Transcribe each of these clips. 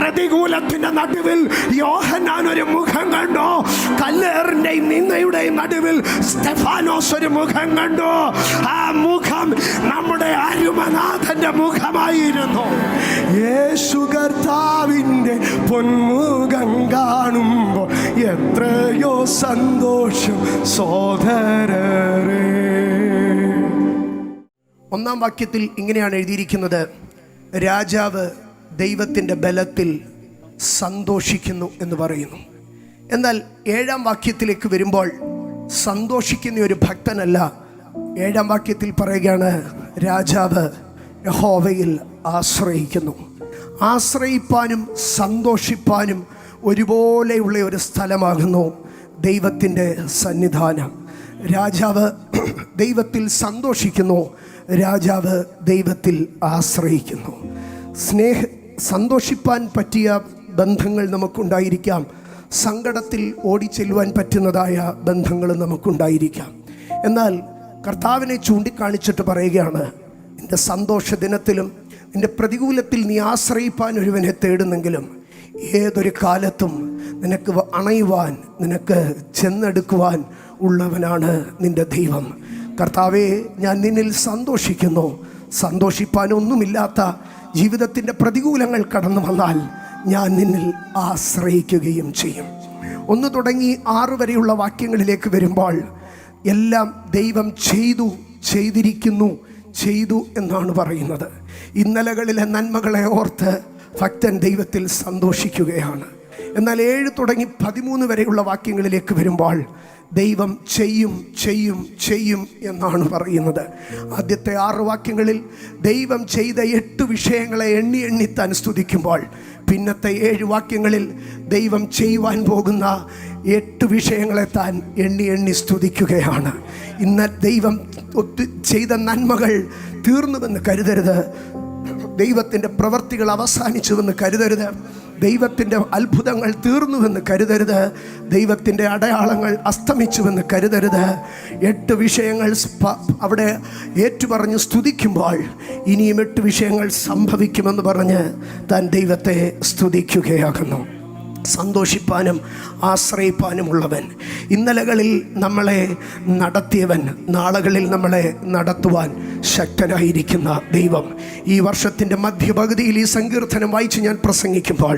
പ്രതികൂലത്തിന്റെ നടുവിൽ യോഹന്നാൻ ഒരു മുഖം കണ്ടു. കല്ലേറിന്റെയും നിന്ദയുടെയും നടുവിൽ സ്തെഫാനോസ് ഒരു മുഖം കണ്ടു. ആ മുഖം നമ്മുടെ അരുമനാഥന്റെ മുഖമായിരുന്നു. യേശു കർത്താവിന്റെ പൊന്മുഖം കാണുമ്പോൾ എത്രയോ സന്തോഷം സോദരരേ. ഒന്നാം വാക്യത്തിൽ ഇങ്ങനെയാണ് എഴുതിയിരിക്കുന്നത്: രാജാവ് ദൈവത്തിൻ്റെ ബലത്തിൽ സന്തോഷിക്കുന്നു എന്ന് പറയുന്നു. എന്നാൽ ഏഴാം വാക്യത്തിലേക്ക് വരുമ്പോൾ സന്തോഷിക്കുന്ന ഒരു ഭക്തനല്ല. ഏഴാം വാക്യത്തിൽ പറയുകയാണ്, രാജാവ് യഹോവയിൽ ആശ്രയിക്കുന്നു. ആശ്രയിപ്പാനും സന്തോഷിപ്പാനും ഒരുപോലെയുള്ള ഒരു സ്ഥലമാകുന്നു ദൈവത്തിൻ്റെ സന്നിധാനം. രാജാവ് ദൈവത്തിൽ സന്തോഷിക്കുന്നു, രാജാവ് ദൈവത്തിൽ ആശ്രയിക്കുന്നു. സന്തോഷിപ്പാൻ പറ്റിയ ബന്ധങ്ങൾ നമുക്കുണ്ടായിരിക്കാം, സങ്കടത്തിൽ ഓടിച്ചെല്ലുവാൻ പറ്റുന്നതായ ബന്ധങ്ങൾ നമുക്കുണ്ടായിരിക്കാം. എന്നാൽ കർത്താവിനെ ചൂണ്ടിക്കാണിച്ചിട്ട് പറയുകയാണ്, നിൻ്റെ സന്തോഷ ദിനത്തിലും നിൻ്റെ പ്രതികൂലത്തിൽ നീ ആശ്രയിപ്പാൻ ഒരുവനെ തേടുന്നെങ്കിലും ഏതൊരു കാലത്തും നിനക്ക് അണയുവാൻ, നിനക്ക് ചെന്നെടുക്കുവാൻ ഉള്ളവനാണ് നിൻ്റെ ദൈവം. കർത്താവേ, ഞാൻ നിന്നിൽ സന്തോഷിക്കുന്നു. സന്തോഷിപ്പാനൊന്നുമില്ലാത്ത ജീവിതത്തിൻ്റെ പ്രതികൂലങ്ങൾ കടന്നു വന്നാൽ ഞാൻ നിന്നിൽ ആശ്രയിക്കുകയും ചെയ്യും. 1 തുടങ്ങി 6 വരെയുള്ള വാക്യങ്ങളിലേക്ക് വരുമ്പോൾ എല്ലാം ദൈവം ചെയ്തു എന്നാണ് പറയുന്നത്. ഇന്നലകളിലെ നന്മകളെ ഓർത്ത് ഭക്തൻ ദൈവത്തിൽ സന്തോഷിക്കുകയാണ്. എന്നാൽ 7 തുടങ്ങി 13 വരെയുള്ള വാക്യങ്ങളിലേക്ക് വരുമ്പോൾ ദൈവം ചെയ്യും എന്നാണ് പറയുന്നത്. ആദ്യത്തെ 6 വാക്യങ്ങളിൽ ദൈവം ചെയ്ത 8 വിഷയങ്ങളെ എണ്ണി താൻ സ്തുതിക്കുമ്പോൾ, പിന്നത്തെ 7 വാക്യങ്ങളിൽ ദൈവം ചെയ്യുവാൻ പോകുന്ന 8 വിഷയങ്ങളെ താൻ എണ്ണി സ്തുതിക്കുകയാണ്. ഇന്ന് ദൈവം ചെയ്ത നന്മകൾ തീർന്നുവെന്ന് കരുതരുത്. ദൈവത്തിൻ്റെ പ്രവർത്തികൾ അവസാനിച്ചുവെന്ന് കരുതരുത്. ദൈവത്തിൻ്റെ അത്ഭുതങ്ങൾ തീർന്നുവെന്ന് കരുതരുത്. ദൈവത്തിൻ്റെ അടയാളങ്ങൾ അസ്തമിച്ചുവെന്ന് കരുതരുത്. 8 വിഷയങ്ങൾ അവിടെ ഏറ്റുപറഞ്ഞ് സ്തുതിക്കുമ്പോൾ ഇനിയും 8 വിഷയങ്ങൾ സംഭവിക്കുമെന്ന് പറഞ്ഞ് താൻ ദൈവത്തെ സ്തുതിക്കുകയാകുന്നു. സന്തോഷിപ്പാനും ആശ്രയിപ്പാനുമുള്ളവൻ, ഇന്നലകളിൽ നമ്മളെ നടത്തിയവൻ, നാളുകളിൽ നമ്മളെ നടത്തുവാൻ ശക്തനായിരിക്കുന്ന ദൈവം. ഈ വർഷത്തിൻ്റെ മധ്യപകുതിയിൽ ഈ സങ്കീർത്തനം വായിച്ച് ഞാൻ പ്രസംഗിക്കുമ്പോൾ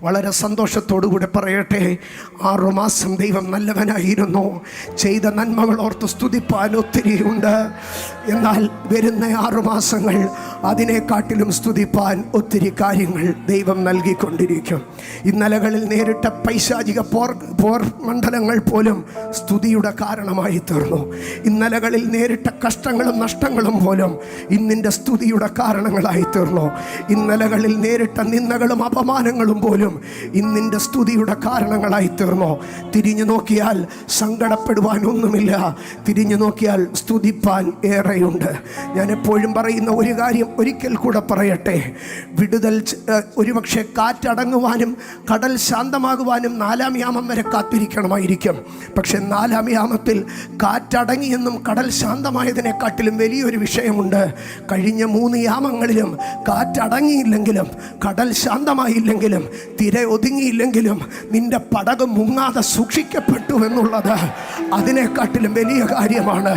വളരെ സന്തോഷത്തോടുകൂടെ പറയട്ടെ, 6 മാസം ദൈവം നല്ലവനായിരുന്നു. ചെയ്ത നന്മകൾ ഓർത്ത് സ്തുതിപ്പാൻ ഒത്തിരിയുണ്ട്. എന്നാൽ വരുന്ന 6 മാസങ്ങൾ അതിനെക്കാട്ടിലും സ്തുതിപ്പാൻ ഒത്തിരി കാര്യങ്ങൾ ദൈവം നൽകിക്കൊണ്ടിരിക്കും. ഇന്നലകളിൽ നേരിട്ട പൈശാചിക പോർ മണ്ഡലങ്ങൾ പോലും സ്തുതിയുടെ കാരണമായി തീർന്നു. ഇന്നലകളിൽ നേരിട്ട കഷ്ടങ്ങളും നഷ്ടങ്ങളും പോലും ഇന്നിൻ്റെ സ്തുതിയുടെ കാരണങ്ങളായി തീർന്നു. ഇന്നലകളിൽ നേരിട്ട നിന്ദകളും അപമാനങ്ങളും പോലും ഇന്നിൻ്റെ സ്തുതിയുടെ കാരണങ്ങളായി തീർന്നു. തിരിഞ്ഞു നോക്കിയാൽ സങ്കടപ്പെടുവാൻ ഒന്നുമില്ല, തിരിഞ്ഞു നോക്കിയാൽ സ്തുതിപ്പാൻ ഏറെയുണ്ട്. ഞാൻ എപ്പോഴും പറയുന്ന ഒരു കാര്യം ഒരിക്കൽ കൂടെ പറയട്ടെ, വിടുതൽ ഒരുപക്ഷെ കാറ്റടങ്ങുവാനും കടൽ ശാന്തമാകുവാനും 4-ാം യാമം വരെ കാത്തിരിക്കണമായിരിക്കും. പക്ഷെ 4-ാം യാമത്തിൽ കാറ്റടങ്ങിയെന്നും കടൽ ശാന്തമായതിനെക്കാട്ടിലും വലിയൊരു വിഷയമുണ്ട്. കഴിഞ്ഞ 3 യാമങ്ങളിലും കാറ്റടങ്ങിയില്ലെങ്കിലും കടൽ ശാന്തമായില്ലെങ്കിലും തിര ഒതുങ്ങിയില്ലെങ്കിലും നിന്റെ പടകം മുങ്ങാതെ സൂക്ഷിക്കപ്പെട്ടു എന്നുള്ളത് അതിനെക്കാട്ടിലും വലിയ കാര്യമാണ്.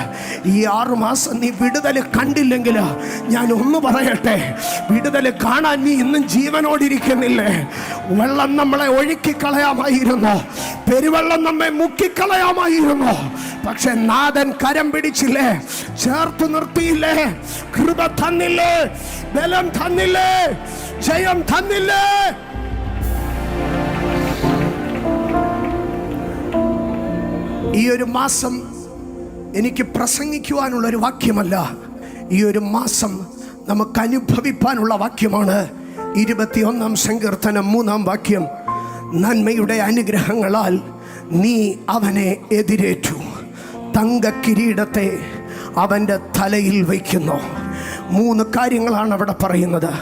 ഈ 6 മാസം നീ വിടുതൽ കണ്ടില്ലെങ്കിൽ ഞാൻ ഒന്ന് പറയട്ടെ, വിടുതൽ കാണാൻ നീ ഇന്നും ജീവനോടിരിക്കുന്നില്ലേ? വെള്ളം നമ്മളെ ഒഴുക്കിക്കളയാമായിരുന്നു, പെരുവെള്ളം നമ്മെ മുക്കിക്കളയാമായിരുന്നു. പക്ഷെ നാഥൻ കരം പിടിച്ചില്ലേ, ചേർത്ത് നിർത്തിയില്ലേ, കൃപ തന്നില്ലേ, ബലം തന്നില്ലേ, ജയം തന്നില്ലേ? ഈ ഒരു മാസം എനിക്ക് പ്രസംഗിക്കുവാനുള്ളൊരു വാക്യമല്ല, ഈ ഒരു മാസം നമുക്ക് അനുഭവിപ്പാനുള്ള വാക്യമാണ്. 21-ാം സങ്കീർത്തനം 3-ാം വാക്യം, നന്മയുടെ അനുഗ്രഹങ്ങളാൽ നീ അവനെ എതിരേറ്റു, തങ്ക കിരീടത്തെ അവൻ്റെ തലയിൽ വയ്ക്കുന്നു. 3 കാര്യങ്ങളാണ് അവിടെ പറയുന്നത്.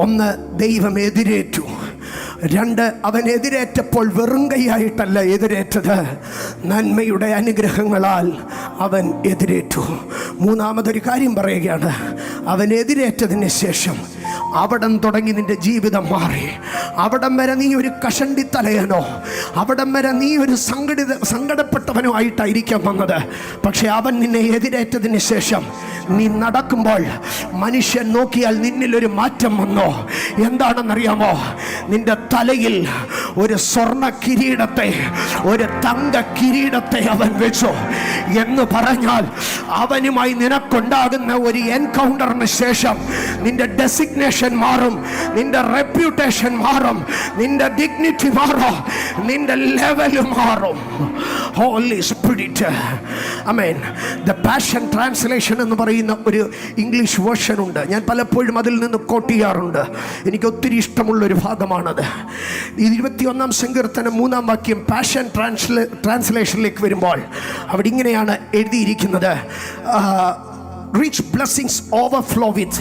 1, ദൈവം എതിരേറ്റു. 2, അവൻ എതിരേറ്റപ്പോൾ വെറും കൈയായിട്ടല്ല എതിരേറ്റത്, നന്മയുടെ അനുഗ്രഹങ്ങളാൽ അവൻ എതിരേറ്റു. 3-മതൊരു കാര്യം പറയുകയാണ്, അവൻ എതിരേറ്റതിന് ശേഷം അവിടം തുടങ്ങി നിന്റെ ജീവിതം മാറി. അവിടം വരെ നീ ഒരു കഷണ്ടി തലയനോ, അവിടം വരെ നീ ഒരു സങ്കടപ്പെട്ടവനോ ആയിട്ടായിരിക്കാം വന്നത്. പക്ഷെ അവൻ നിന്നെ എതിരേറ്റതിന് ശേഷം നീ നടക്കുമ്പോൾ മനുഷ്യൻ നോക്കിയാൽ നിന്നിലൊരു മാറ്റം വന്നോ. എന്താണെന്നറിയാമോ? നിന്റെ തലയിൽ ഒരു സ്വർണ്ണ കിരീടത്തെ, ഒരു തങ്ക കിരീടത്തെ അവൻ വെച്ചു എന്ന് പറഞ്ഞാൽ അവനുമായി നിനക്കുണ്ടാകുന്ന ഒരു എൻകൗണ്ടറിന് ശേഷം നിന്റെ ഡെസിഗ്നേഷൻ മാറും, നിന്റെ റെപ്യൂട്ടേഷൻ മാറും, നിന്റെ ഡിഗ്നിറ്റി മാറും, നിന്റെ ലെവൽ മാറും. Holy spirit, amen. The passion translation എന്ന് പറയുന്ന ഒരു ഇംഗ്ലീഷ് വേർഷൻ ഉണ്ട്. ഞാൻ പലപ്പോഴും അതിൽ നിന്ന് കോട്ട് ചെയ്യാറുണ്ട്. എനിക്ക് ഒത്തിരി ഇഷ്ടമുള്ളൊരു ഭാഗമാണത്. 21-ാം സങ്കീർത്തനം 3-ാം വാക്യം പാഷൻ ട്രാൻസ്ലേഷനിലേക്ക് വരുമ്പോൾ അവിടെ ഇങ്ങനെയാണ് എഴുതിയിരിക്കുന്നത്: rich blessings overflow with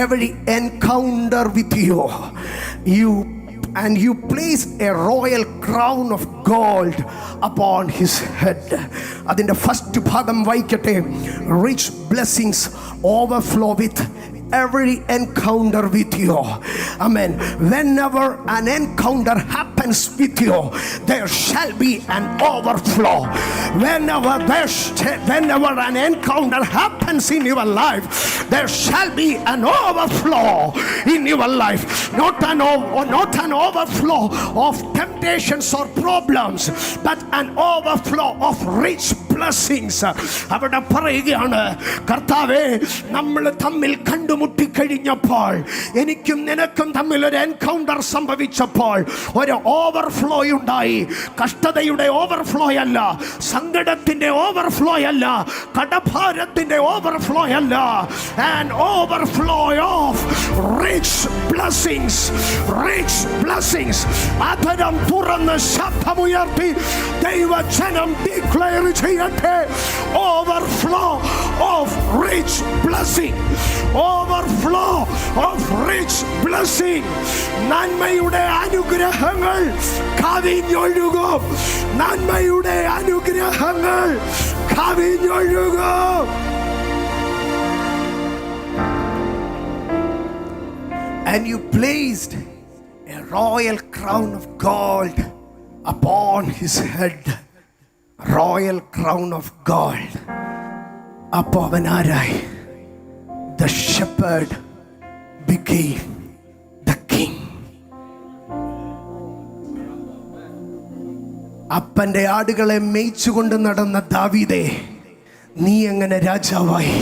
every encounter with you and you place a royal crown of gold upon his head. അതിൻ്റെ ഫസ്റ്റ് ഭാഗം വായിക്കട്ടെ. rich blessings overflow with every encounter with you. Amen. Whenever an encounter happens with you, there shall be an overflow. Whenever an encounter happens in your life, there shall be an overflow in your life. Not an overflow of temptations or problems, but an overflow of rich blessings. അവിടെ പറയുകയാണ്, കർത്താവേ, നമ്മൾ തമ്മിൽ കണ്ടുമുട്ടിക്കഴിഞ്ഞപ്പോൾ, എനിക്കും നിനക്കും തമ്മിൽ ഒരു encounter സംഭവിച്ചപ്പോൾ ഒരു ഓവർഫ്ലോ ഉണ്ടായി. കഷ്ടതയുടെ ഓവർഫ്ലോ അല്ല, സങ്കടത്തിന്റെ ഓവർഫ്ലോ അല്ല, കടഭാരത്തിന്റെ ഓവർഫ്ലോ അല്ല. An overflow of rich blessings, rich blessings. അധരം തുറന്ന് ശബ്ദമുയർത്തി ദൈവജനം ഡിക്ലെയർ ചെയ്യട്ടെ: overflow of rich blessing, overflow of rich blessing. നന്മയുടെ അനുഗ്രഹങ്ങൾ കവിഞ്ഞൊഴുകും, നന്മയുടെ അനുഗ്രഹങ്ങൾ കവിഞ്ഞൊഴുകും. And you placed a royal crown of gold upon his head. Royal crown of gold. അപ്പോൾ അവൻ ആരായി? The shepherd became the king. അപ്പന്റെ ആടുകളെ മേയിച്ചുകൊണ്ട് നടന്ന ദാവീദേ, നീ എങ്ങനെ രാജാവായി?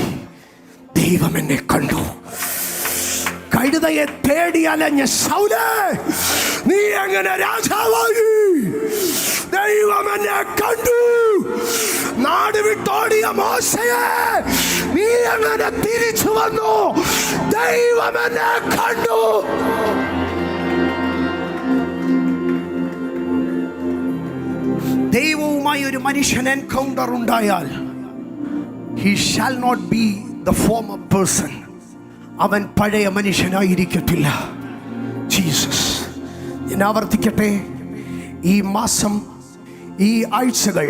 ദൈവം എന്നെ കണ്ടു. കഴുതയെ തേടി അലഞ്ഞ ശൗലേ, നീ എങ്ങനെ രാജാവായി? ദൈവം എന്നെ കണ്ടു. നാട് വിട്ടോടിയ മോശയെ, നീ എങ്ങനെ തിരിച്ചു വന്നു? ദൈവം എന്നെ കണ്ടു. ദൈവവുമായി ഒരു മനുഷ്യൻ എൻകൗണ്ടർ ഉണ്ടായാൽ, he shall not be the former person. അവൻ പഴയ മനുഷ്യനായിരിക്കത്തില്ല. ജീസസ്. ഞാൻ ആവർത്തിക്കട്ടെ, ഈ മാസം, ഈ ആഴ്ചകൾ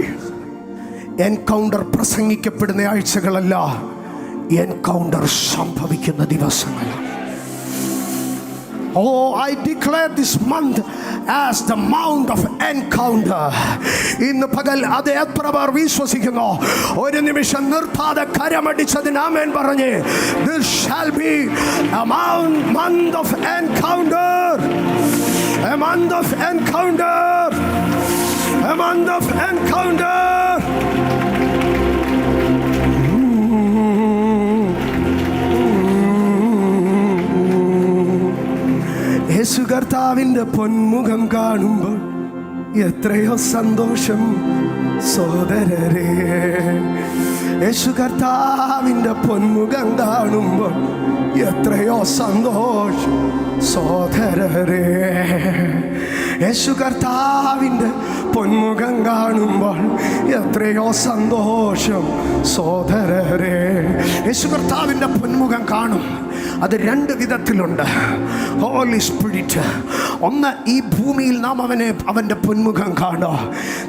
എൻകൗണ്ടർ പ്രസംഗിക്കപ്പെടുന്ന ആഴ്ചകളല്ല, എൻകൗണ്ടർ സംഭവിക്കുന്ന ദിവസങ്ങളാണ്. Oh, I declare this month as the month of encounter. ഇന്ന് പകൽ അത് എത്ര പേർ വിശ്വസിക്കുന്നു? ഒരു നിമിഷം നിർത്താതെ കരമടിച്ചതിന് ആമേൻ പറഞ്ഞ്. This shall be a month of encounter, a month of encounter, a month of encounter. യേശു കർത്താവിൻ്റെ പൊന്മുഖം കാണുമ്പോൾ എത്രയോ സന്തോഷം സോദരരേ. യേശു കർത്താവിൻ്റെ പൊന്മുഖം കാണുമ്പോൾ എത്രയോ സന്തോഷം സോദരരേ. യേശു കർത്താവിൻ്റെ പൊന്മുഖം കാണുമ്പോൾ എത്രയോ സന്തോഷം സോദരരേ. യേശു കർത്താവിൻ്റെ പൊന്മുഖം കാണും. അത് രണ്ട് വിധത്തിലുണ്ട്. Holy spirit. ഒന്ന്, ഈ ഭൂമിയിൽ നാം അവൻ്റെ പൊന്മുഖം കാണുക.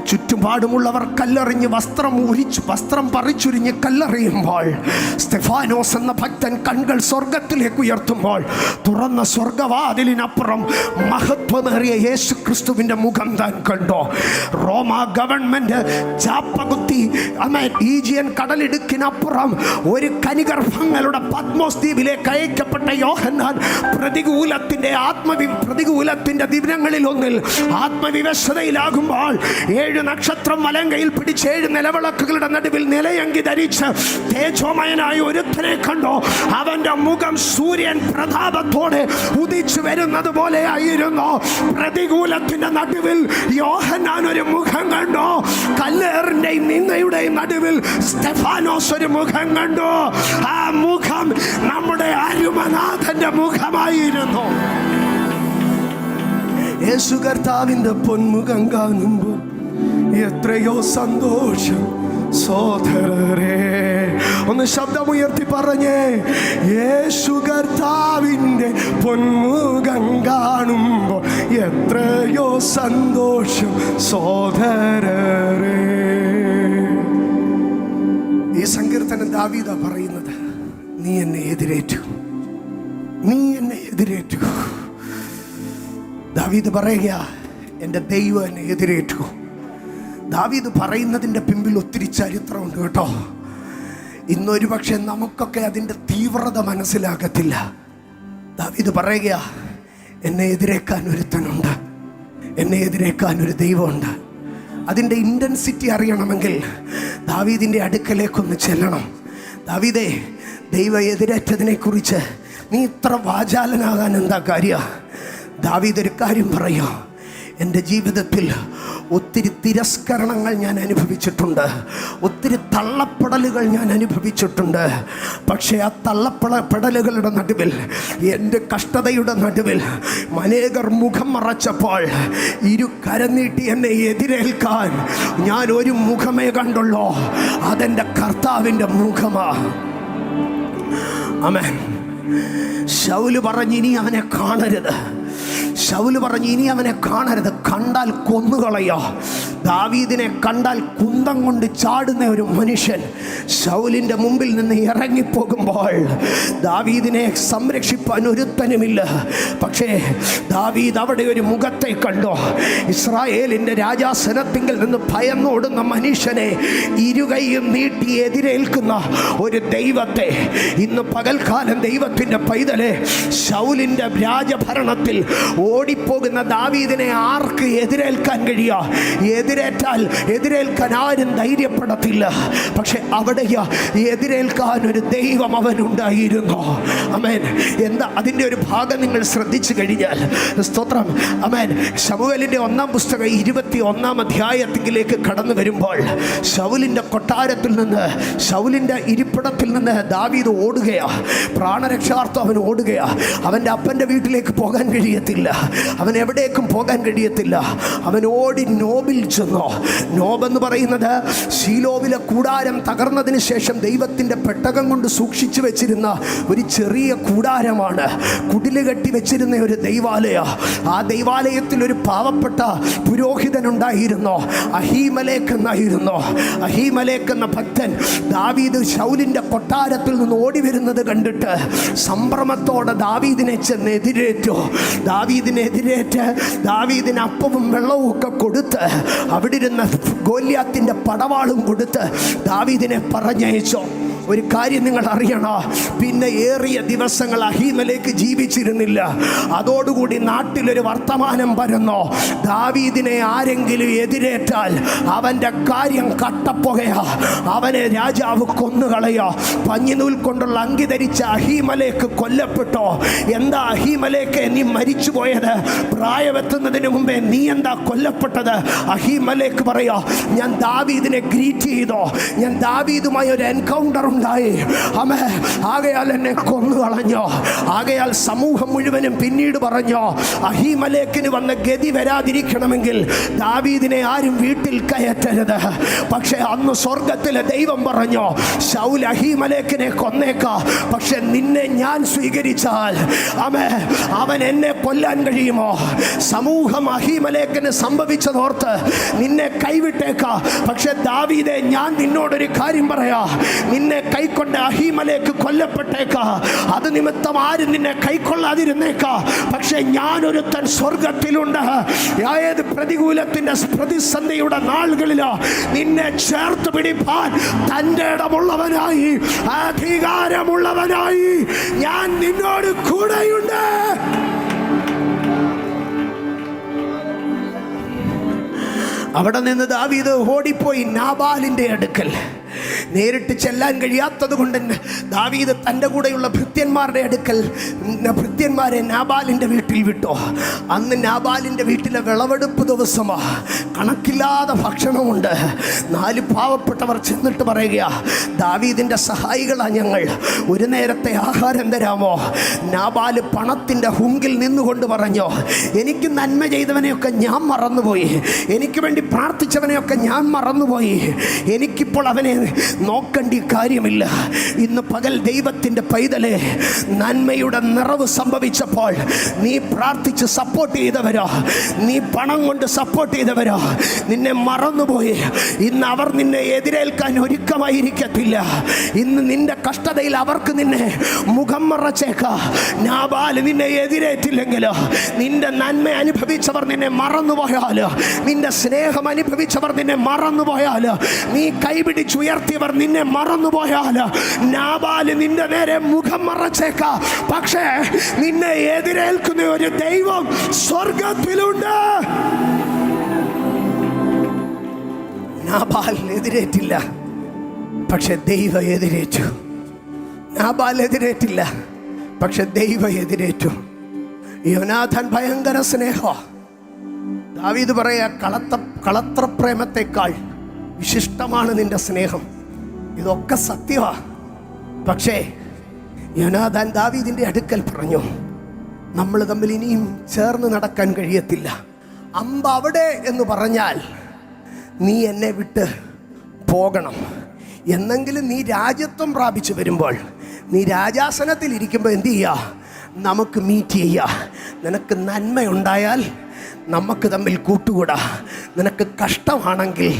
ചുറ്റും ചുറ്റുപാടുമുള്ളവർ കല്ലെറിഞ്ഞ് വസ്ത്രം പറിച്ചുരിഞ്ഞ് കല്ലെറിയുമ്പോൾ സ്തെഫാനോസ് എന്ന ഭക്തൻ കണ്ണുകൾ സ്വർഗത്തിലേക്ക് ഉയർത്തുമ്പോൾ തുറന്ന സ്വർഗവാതിലിനപ്പുറം മഹത്വമേറിയ യേശു ക്രിസ്തുവിന്റെ മുഖം താൻ കണ്ടു. റോമ ഗവൺമെന്റ് ചാപ്പകുത്തി ഈജിയൻ കടലിടുക്കിനപ്പുറം ഒരു കനിഗർഭങ്ങളുടെ പത്മോസ് ദ്വീപിലേക്ക് അയക്കപ്പെട്ട യോഹന്നാൻ പ്രതികൂലത്തിന്റെ ദിനങ്ങളിൽ ഒന്നിൽ ആത്മവിവശതയിലാകുമ്പോൾ 7 നക്ഷത്രം വലങ്കയിൽ പിടിച്ച് 7 നിലവിളക്കുകളുടെ നടുവിൽ നിലയങ്കി ധരിച്ച് തേജോമയനായ ഒരുത്തനെ കണ്ടു. അവന്റെ മുഖം സൂര്യൻ പ്രതാപത്തോടെ ഉദിച്ചു വരുന്നത് പോലെ ആയിരുന്നു. പ്രതികൂലത്തിന്റെ നടുവിൽ യോഹന്നാൻ ഒരു മുഖം കണ്ടു. കല്ലേറിന്റെയും നിന്ദയുടെയും നടുവിൽ സ്തെഫാനോസ് ഒരു മുഖം കണ്ടു. ആ മുഖം നമ്മുടെ അരുമനാഥന്റെ മുഖമായിരുന്നു. യേശു കർത്താവിന്റെ പൊന്മുഖം കാണുമ്പോൾ എത്രയോ സന്തോഷം സോദരരെ. ഒന്ന് ശബ്ദമുയർത്തി പറഞ്ഞേ, യേശു കർത്താവിന്റെ പൊന്മുഖം കാണുമ്പോൾ എത്രയോ സന്തോഷം സോദരരെ. ഈ സങ്കീർത്തനം ദാവീദാ പറയുന്നത്. നീ എന്നെ എതിരേറ്റു. ദാവീദ് പറയുക, എൻ്റെ ദൈവം എന്നെ എതിരേറ്റു. ദാവീദ് പറയുന്നതിൻ്റെ പിമ്പിൽ ഒത്തിരി ചരിത്രമുണ്ട് കേട്ടോ. ഇന്നൊരു പക്ഷെ നമുക്കൊക്കെ അതിൻ്റെ തീവ്രത മനസ്സിലാകത്തില്ല. ദാവീദ് പറയുക, എന്നെ എതിരേക്കാൻ ഒരുത്തനുണ്ട്, എന്നെ എതിരേക്കാൻ ഒരു ദൈവമുണ്ട്. അതിൻ്റെ ഇൻറ്റൻസിറ്റി അറിയണമെങ്കിൽ ദാവീദിൻ്റെ അടുക്കലേക്കൊന്ന് ചെല്ലണം. ദാവീദേ, ദൈവം എതിരേറ്റതിനെ കുറിച്ച് നീ ഇത്ര വാചാലനാകാൻ എന്താ കാര്യം? ദാവീദ് ഒരു കാര്യം പറയാം, എൻ്റെ ജീവിതത്തിൽ ഒത്തിരി തിരസ്കരണങ്ങൾ ഞാൻ അനുഭവിച്ചിട്ടുണ്ട്, ഒത്തിരി തള്ളപ്പെടലുകൾ ഞാൻ അനുഭവിച്ചിട്ടുണ്ട്. പക്ഷേ ആ തള്ളപ്പെടലുകളുടെ നടുവിൽ, എൻ്റെ കഷ്ടതയുടെ നടുവിൽ അനേകർ മുഖം മറച്ചപ്പോൾ കരം നീട്ടി എന്നെ എതിരേൽക്കാൻ ഞാൻ ഒരു മുഖമേ കണ്ടുള്ളൂ. അതെൻ്റെ കർത്താവിൻ്റെ മുഖമാ. ആമേൻ. ശൗല് പറഞ്ഞ് ഇനി അവനെ കാണരുത്. കണ്ടാൽ കൊന്നുകളയോ. ദാവീദിനെ കണ്ടാൽ കുന്തം കൊണ്ട് ചാടുന്ന ഒരു മനുഷ്യൻ ശൗലിൻ്റെ മുമ്പിൽ നിന്ന് ഇറങ്ങിപ്പോകുമ്പോൾ ദാവീദിനെ സംരക്ഷിപ്പാൻ ഒരുത്തനുമില്ല. പക്ഷേ ദാവീദ് അവിടെ ഒരു മുഖത്തെ കണ്ടു. ഇസ്രായേലിൻ്റെ രാജാസനത്തിങ്കിൽ നിന്ന് ഭയന്നോടുന്ന മനുഷ്യനെ ഇരുകൈയും നീട്ടി എതിരേൽക്കുന്ന ഒരു ദൈവത്തെ ഇന്ന് പകൽക്കാലം ദൈവത്തിൻ്റെ പൈതലെ, ശൗലിൻ്റെ രാജഭരണത്തിൽ ഓടിപ്പോകുന്ന ദാവീദിനെ ആർക്ക് എതിരേൽക്കാൻ കഴിയുക? എതിരേൽക്കാൻ ആരും ധൈര്യപ്പെടത്തില്ല. പക്ഷെ അവിടെ എതിരേൽക്കാൻ ഒരു ദൈവം അവനുണ്ടായിരുന്നു. ആമേൻ. എന്താ അതിൻ്റെ ഒരു ഭാഗം നിങ്ങൾ ശ്രദ്ധിച്ചു കഴിഞ്ഞാൽ, സ്തോത്രം, ആമേൻ, ശമൂവേലിൻ്റെ 1-ാം പുസ്തകം 21-ാം അധ്യായത്തിലേക്ക് കടന്നു വരുമ്പോൾ ശൗലിൻ്റെ കൊട്ടാരത്തിൽ നിന്ന്, ശൗലിൻ്റെ ഇരിപ്പിടത്തിൽ നിന്ന് ദാവീദ് ഓടുകയാ. പ്രാണരക്ഷാർത്ഥം അവൻ ഓടുകയാ. അവൻ്റെ അപ്പൻ്റെ വീട്ടിലേക്ക് പോകാൻ കഴിയത്തില്ല, അവൻ എവിടേക്കും പോകാൻ കഴിയത്തില്ല. അവൻ ഓടി നോബിൽ ചെന്നു. നോബ് എന്ന് പറയുന്നത് ശീലോവിലെ കൂടാരം തകർന്നതിന് ശേഷം ദൈവത്തിൻ്റെ പെട്ടകം കൊണ്ട് സൂക്ഷിച്ചു വെച്ചിരുന്ന ഒരു ചെറിയ കൂടാരമാണ്. കുടില് കെട്ടി വെച്ചിരുന്ന ഒരു ദൈവാലയ. ആ ദൈവാലയത്തിൽ ഒരു പാവപ്പെട്ട പുരോഹിതനുണ്ടായിരുന്നു, അഹീമലേക്ക് എന്നായിരുന്നു. അഹീമലേക്ക് എന്ന ഭക്തൻ ദാവീദ് ശൗലിൻ്റെ കൊട്ടാരത്തിൽ നിന്ന് ഓടി വരുന്നത് കണ്ടിട്ട് സംഭ്രമത്തോടെ ദാവീദിനെ ചെന്ന് എതിരേറ്റു. ദാവീദിനെതിരേറ്റ് ദാവീദിന് അപ്പവും വെള്ളവും ഒക്കെ കൊടുത്ത് അവിടെ ഇരുന്ന ഗോലിയാത്തിന്റെ പടവാളും കൊടുത്ത് ദാവീദിനെ പറഞ്ഞയച്ചു. ഒരു കാര്യം നിങ്ങൾ അറിയണോ, പിന്നെ ഏറിയ ദിവസങ്ങൾ അഹീമലേക്ക് ജീവിച്ചിരുന്നില്ല. അതോടുകൂടി നാട്ടിലൊരു വർത്തമാനം പരന്നു, ദാവീദിനെ ആരെങ്കിലും എതിരേറ്റാൽ അവൻ്റെ കാര്യം കട്ടപ്പുകയാ, അവനെ രാജാവ് കൊന്നുകളയോ. പഞ്ഞിനൂൽ കൊണ്ടുള്ള അങ്കി ധരിച്ച അഹീമലേക്ക് കൊല്ലപ്പെട്ടോ. എന്താ അഹീമലേക്ക് നീ മരിച്ചു പോയത്? പ്രായമെത്തുന്നതിന് മുമ്പേ നീ എന്താ കൊല്ലപ്പെട്ടത്? അഹീമലേക്ക് പറയാ, ഞാൻ ദാവീദിനെ ഗ്രീറ്റ് ചെയ്തോ, ഞാൻ ദാവീദുമായി ഒരു എൻകൗണ്ടർ ഉണ്ടായി. ആമേ, ആകയാൽ എന്നെ കൊന്നുകളഞ്ഞോ. ആകയാൽ സമൂഹം മുഴുവനും പിന്നീട് പറഞ്ഞോ, അഹീമലേക്കിന് വന്ന ഗതി വരാതിരിക്കണമെങ്കിൽ ദാവീദിനെ ആരും വീട്ടിൽ കയറ്റരുത്. പക്ഷെ അന്ന് സ്വർഗത്തിലെ ദൈവം പറഞ്ഞോ, ശൗൽ അഹീമലേക്കിനെ കൊന്നേക്കാ, പക്ഷെ നിന്നെ ഞാൻ സ്വീകരിച്ചാൽ അവൻ എന്നെ കൊല്ലാൻ കഴിയുമോ? സമൂഹം അഹീമലേക്കിന് സംഭവിച്ചതോർത്ത് നിന്നെ കൈവിട്ടേക്കാ, പക്ഷെ ദാവീദേ, ഞാൻ നിന്നോടൊരു കാര്യം പറയാ, നിന്നെ കൈക്കൊണ്ട് അഹീമലേക്ക് കൊല്ലപ്പെട്ടേക്കാ. അത് നിമിത്തം ആരും നിന്നെ കൈക്കൊള്ളാതിരുന്നേക്കാ, പക്ഷെ ഞാനൊരുത്തൻ സ്വർഗത്തിലുണ്ട്. ഏത് പ്രതികൂലത്തിന്റെ പ്രതിസന്ധിയുടെ നാളുകളിലോ നിന്നെ ചേർത്ത് പിടിപ്പാൻ തന്റെ ഇടമുള്ളവനായി, അധികാരമുള്ളവനായി ഞാൻ നിന്നോട് കൂടെയുണ്ട്. അവിടെ നിന്ന് ദാവീദ് ഓടിപ്പോയി നാബാലിന്റെ അടുക്കൽ. നേരിട്ട് ചെല്ലാൻ കഴിയാത്തത് കൊണ്ട് ദാവീദ് തൻ്റെ കൂടെയുള്ള ഭൃത്യന്മാരുടെ അടുക്കൽ ഭൃത്യന്മാരെ നാബാലിൻ്റെ വീട്ടിൽ വിട്ടു. അന്ന് നാബാലിൻ്റെ വീട്ടിലെ വിളവെടുപ്പ് ദിവസമാണ്. കണക്കില്ലാതെ ഭക്ഷണമുണ്ട്. 4 പാവപ്പെട്ടവർ ചെന്നിട്ട് പറയുക, ദാവീദിൻ്റെ സഹായികളാണ് ഞങ്ങൾ, ഒരു നേരത്തെ ആഹാരം തരാമോ? നാബാല് പണത്തിൻ്റെ ഹുങ്കിൽ നിന്നുകൊണ്ട് പറഞ്ഞു, എനിക്ക് നന്മ ചെയ്തവനെയൊക്കെ ഞാൻ മറന്നുപോയി, എനിക്ക് വേണ്ടി പ്രാർത്ഥിച്ചവനെയൊക്കെ ഞാൻ മറന്നുപോയി, എനിക്കിപ്പോൾ അവനെ നോക്കേണ്ട കാര്യമില്ല. ഇന്ന് പകൽ ദൈവത്തിൻ്റെ പൈതലെ, നന്മയുടെ നിറവ് സംഭവിച്ചപ്പോൾ നീ പ്രാർത്ഥിച്ച് സപ്പോർട്ട് ചെയ്തവരോ, നീ പണം കൊണ്ട് സപ്പോർട്ട് ചെയ്തവരോ നിന്നെ മറന്നുപോയി. ഇന്ന് അവർ നിന്നെ എതിരേൽക്കാൻ ഒരുക്കമായിരിക്കത്തില്ല. ഇന്ന് നിന്റെ കഷ്ടതയിൽ അവർക്ക് നിന്നെ മുഖം മറച്ചേക്കാ. നാബാല് നിന്നെ എതിരേറ്റില്ലെങ്കിലോ, നിന്റെ നന്മ അനുഭവിച്ചവർ നിന്നെ മറന്നുപോയാലോ, നിന്റെ സ്നേഹം അനുഭവിച്ചവർ നിന്നെ മറന്നുപോയാലോ, നീ കൈപിടിച്ചുയർത്തിയവർ നിന്നെ മറന്നുപോയാലോ, നാബാല് നിന്റെ നേരെ മുഖം മറച്ചേക്കാ. പക്ഷേ നിന്നെ എതിരേൽക്കുന്ന ഒരു ദൈവം സ്വർഗത്തിലുണ്ട്. നാബാൽ എതിരേറ്റില്ല, പക്ഷെ ദൈവം എതിരേറ്റു. നാബാൽ എതിരേറ്റില്ല, പക്ഷെ ദൈവം എതിരേറ്റു. യോനാഥാൻ ഭയങ്കര സ്നേഹം. ദാവീദ് പറയാ, കളത്രപ്രേമത്തെക്കാൾ വിശിഷ്ടമാണ് നിന്റെ സ്നേഹം. ഇതൊക്കെ സത്യമാ. പക്ഷേ യോനാഥാൻ ദാവീദിന്റെ അടുക്കൽ പറഞ്ഞു, നമ്മൾ തമ്മിൽ ഇനിയും ചേർന്ന് നടക്കാൻ കഴിയത്തില്ല. അമ്പ അവിടെ എന്ന് പറഞ്ഞാൽ നീ എന്നെ വിട്ട് പോകണം. എന്നെങ്കിലും നീ രാജ്യത്വം പ്രാപിച്ചു വരുമ്പോൾ, നീ രാജാസനത്തിൽ ഇരിക്കുമ്പോൾ എന്ത് ചെയ്യുക? നമുക്ക് മീറ്റ് ചെയ്യുക. നിനക്ക് നന്മയുണ്ടായാൽ നമുക്ക് തമ്മിൽ കൂട്ടുകൂടാ. നിനക്ക് കഷ്ടമാണെങ്കിൽ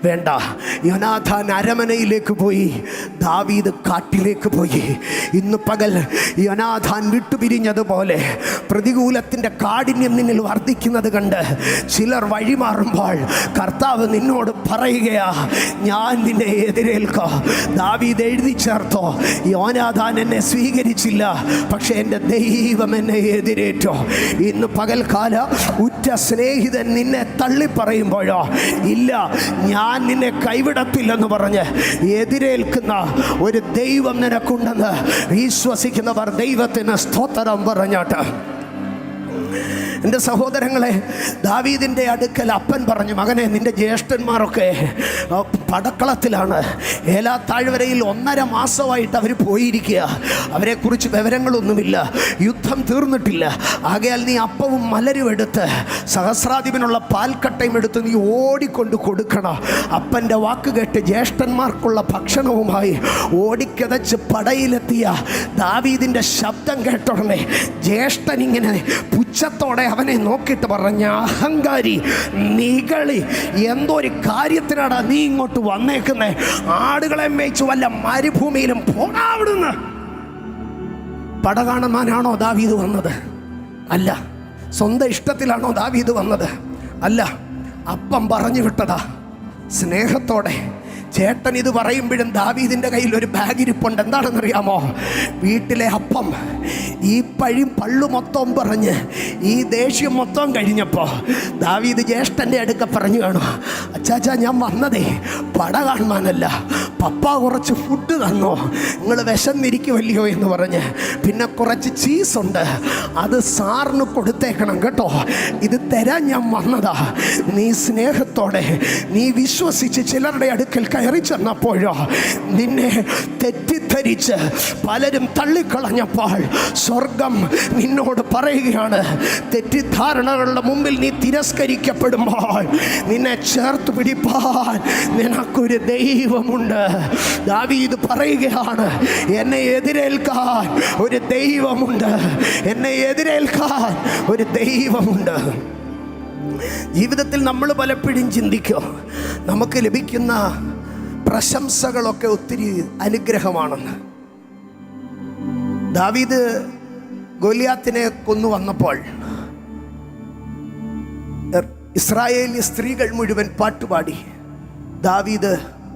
വേണ്ട. യോനാഥാൻ അരമനയിലേക്ക് പോയി, ദാവീദ് കാട്ടിലേക്ക് പോയി. ഇന്ന് പകൽ യോനാഥാൻ വിട്ടുപിരിഞ്ഞതുപോലെ പ്രതികൂലത്തിൻ്റെ കാഠിന്യം നിന്നിൽ വർദ്ധിക്കുന്നത് കണ്ട് ചിലർ വഴിമാറുമ്പോൾ കർത്താവ് നിന്നോട് പറയുകയാ, ഞാൻ നിന്നെ എതിരേൽക്കാം. ദാവീദ് എഴുതി ചേർത്തോ, യോനാഥാൻ എന്നെ സ്വീകരിച്ചില്ല, പക്ഷെ എൻ്റെ ദൈവം എന്നെ എതിരേറ്റോ. ഇന്ന് പകൽക്കാല ഉറ്റ സ്നേഹിതൻ നിന്നെ തള്ളി പറയുമ്പോഴോ, ഇല്ല ഞാൻ നിന്നെ കൈവിടത്തില്ലെന്ന് പറഞ്ഞ് എതിരേൽക്കുന്ന ഒരു ദൈവം നിനക്കുണ്ടെന്ന് വിശ്വസിക്കുന്നവർ ദൈവത്തിന് സ്തോത്രം പറഞ്ഞാട്ട്. എൻ്റെ സഹോദരങ്ങളെ, ദാവീദിൻ്റെ അടുക്കൽ അപ്പൻ പറഞ്ഞു, മകനെ നിൻ്റെ ജ്യേഷ്ഠന്മാരൊക്കെ പടക്കളത്തിലാണ്. ഏലാ താഴ്വരയിൽ 1.5 മാസമായിട്ട് അവർ പോയിരിക്കുക. അവരെക്കുറിച്ച് വിവരങ്ങളൊന്നുമില്ല. യുദ്ധം തീർന്നിട്ടില്ല. ആകയാൽ നീ അപ്പവും മലരും എടുത്ത് സഹസ്രാധിപനുള്ള പാൽക്കട്ടയും എടുത്ത് നീ ഓടിക്കൊണ്ട് കൊടുക്കണം. അപ്പൻ്റെ വാക്ക് കേട്ട് ജ്യേഷ്ഠന്മാർക്കുള്ള ഭക്ഷണവുമായി ഓടിക്കതച്ച് പടയിലെത്തിയ ദാവീദിൻ്റെ ശബ്ദം കേട്ടോടനെ ജ്യേഷ്ഠൻ ഇങ്ങനെ പുച്ഛത്തോടെ അവനെ നോക്കിയിട്ട് പറഞ്ഞ, അഹങ്കാരി, നികളി, എന്തോ ഒരു കാര്യത്തിനാടാ നീ ഇങ്ങോട്ട് വന്നേക്കുന്നേ? ആടുകളെ മേയിച്ചു വല്ല മരുഭൂമിയിലും പോടാവിടുന്ന്. പട കാണുവാനാണോ ദാവീദ് വന്നത്? അല്ല. സ്വന്തം ഇഷ്ടത്തിലാണോ ദാവീദ് വന്നത്? അല്ല. അപ്പം പറഞ്ഞു വിട്ടതാ സ്നേഹത്തോടെ. ചേട്ടൻ ഇത് പറയുമ്പോഴും ദാവീദിൻ്റെ കയ്യിൽ ഒരു ബാഗ് ഇരിപ്പുണ്ട്. എന്താണെന്നറിയാമോ? വീട്ടിലെ അപ്പം. ഈ പള്ളു മൊത്തം പറഞ്ഞ് ഈ ദേഷ്യം മൊത്തം കഴിഞ്ഞപ്പോൾ ദാവീദ് ജ്യേഷ്ഠൻ്റെ അടുക്ക പറഞ്ഞു കാണും, അച്ചാച്ചാ ഞാൻ വന്നതേ പട കാണുവാനല്ല, പപ്പ കുറച്ച് ഫുഡ് തന്നോ, നിങ്ങൾ വിശന്നിരിക്കുമല്ലയോ എന്ന് പറഞ്ഞ്. പിന്നെ കുറച്ച് ചീസുണ്ട്, അത് സാറിന് കൊടുത്തേക്കണം കേട്ടോ, ഇത് തരാൻ ഞാൻ വന്നതാ. നീ സ്നേഹത്തോടെ നീ വിശ്വസിച്ച് ചിലരുടെ അടുക്കൽ കയറി ചെന്നപ്പോഴോ നിന്നെ തെറ്റിദ്ധരിച്ച് പലരും തള്ളിക്കളഞ്ഞപ്പോൾ സ്വർഗം നിന്നോട് പറയുകയാണ്, തെറ്റിദ്ധാരണകളുടെ മുമ്പിൽ നീ തിരസ്കരിക്കപ്പെടുമ്പോൾ നിന്നെ ചേർത്ത് പിടിപ്പാൻ നിനക്കൊരു ദൈവമുണ്ട്. ദാവീദ് പറയുകയാണ്, എന്നെ എതിരേൽക്കാൻ ഒരു ദൈവമുണ്ട്, എന്നെ എതിരേൽക്കാൻ ഒരു ദൈവമുണ്ട്. ജീവിതത്തിൽ നമ്മൾ പലപ്പോഴും ചിന്തിക്കും നമുക്ക് ലഭിക്കുന്ന പ്രശംസകളൊക്കെ ഒത്തിരി അനുഗ്രഹമാണെന്ന്. ദാവീദ് ഗോലിയാത്തിനെ കൊന്നു വന്നപ്പോൾ ഇസ്രായേലി സ്ത്രീകൾ മുഴുവൻ പാട്ടുപാടി ദാവീദ്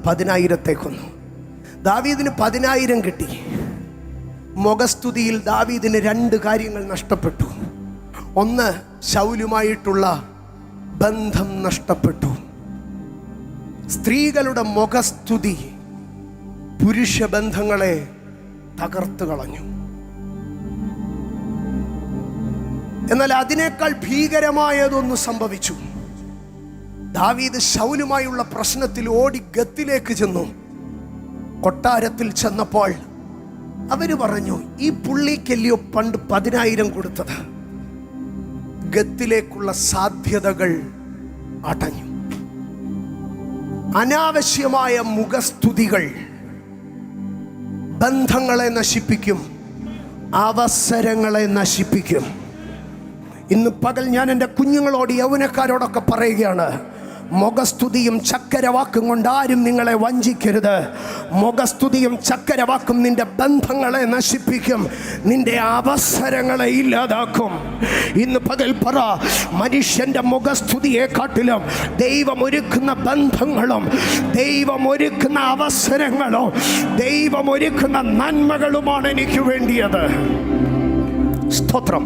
10,000 കൊന്നു. ദാവീദിന് 10,000 കിട്ടി. മുഖസ്തുതിയിൽ ദാവീദിന് 2 കാര്യങ്ങൾ നഷ്ടപ്പെട്ടു. ഒന്ന്, ശൗലുമായിട്ടുള്ള ബന്ധം നഷ്ടപ്പെട്ടു. സ്ത്രീകളുടെ മുഖസ്തുതി പുരുഷ ബന്ധങ്ങളെ തകർത്തു കളഞ്ഞു. എന്നാൽ അതിനേക്കാൾ ഭീകരമായതൊന്ന് സംഭവിച്ചു. ദാവീദ് ശൗലുമായുള്ള പ്രശ്നത്തിൽ ഓടി ഗത്തിലേക്ക് ചെന്നു. കൊട്ടാരത്തിൽ ചെന്നപ്പോൾ അവര് പറഞ്ഞു, ഈ പുള്ളിക്കല്ലയോ പണ്ട് 10,000 കൊടുത്തത്. ഗത്തിലേക്കുള്ള സാധ്യതകൾ അടഞ്ഞു. അനാവശ്യമായ മുഖസ്തുതികൾ ബന്ധങ്ങളെ നശിപ്പിക്കും, അവസരങ്ങളെ നശിപ്പിക്കും. ഇന്ന് പകൽ ഞാൻ എൻ്റെ കുഞ്ഞുങ്ങളോട്, യൗവനക്കാരോടൊക്കെ പറയുകയാണ്, മുഖസ്തുതിയും ചക്കരവാക്കും കൊണ്ട് ആരും നിങ്ങളെ വഞ്ചിക്കരുത്. മുഖസ്തുതിയും ചക്കരവാക്കും നിന്റെ ബന്ധങ്ങളെ നശിപ്പിക്കും, നിന്റെ അവസരങ്ങളെ ഇല്ലാതാക്കും. ഇന്ന് പകൽ പറ, മനുഷ്യൻ്റെ മുഖസ്തുതിയെക്കാട്ടിലും ദൈവം ഒരുക്കുന്ന ബന്ധങ്ങളും ദൈവം ഒരുക്കുന്ന അവസരങ്ങളും ദൈവം ഒരുക്കുന്ന നന്മകളുമാണ് എനിക്ക് വേണ്ടിയത്. സ്തോത്രം.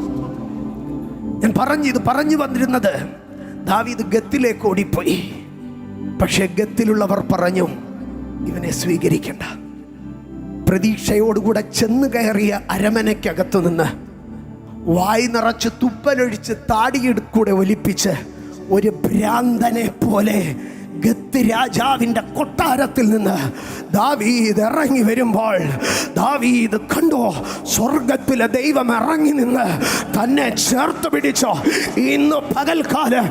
ഞാൻ പറഞ്ഞു വന്നിരുന്നത്, ദാവീദ് ഗത്തിലേക്ക് ഓടിപ്പോയി. പക്ഷെ ഗത്തിലുള്ളവർ പറഞ്ഞു, ഇവനെ സ്വീകരിക്കണ്ട. പ്രതീക്ഷയോടുകൂടെ ചെന്ന് കയറിയ അരമനയ്ക്കകത്തു നിന്ന് വായി നിറച്ച് തുപ്പലൊഴിച്ച് താടിയെടുക്കൂടെ ഒലിപ്പിച്ച് ഒരു ഭ്രാന്തനെ പോലെ ഗത്ത് രാജാവിൻ്റെ കൊട്ടാരത്തിൽ നിന്ന് ദാവീദ് ഇറങ്ങി വരുമ്പോൾ ദാവീദ് കണ്ടോ, സ്വർഗത്തിലെ ദൈവം ഇറങ്ങി നിന്ന് തന്നെ ചേർത്ത് പിടിച്ചോ. ഇന്ന് പകൽക്കാലം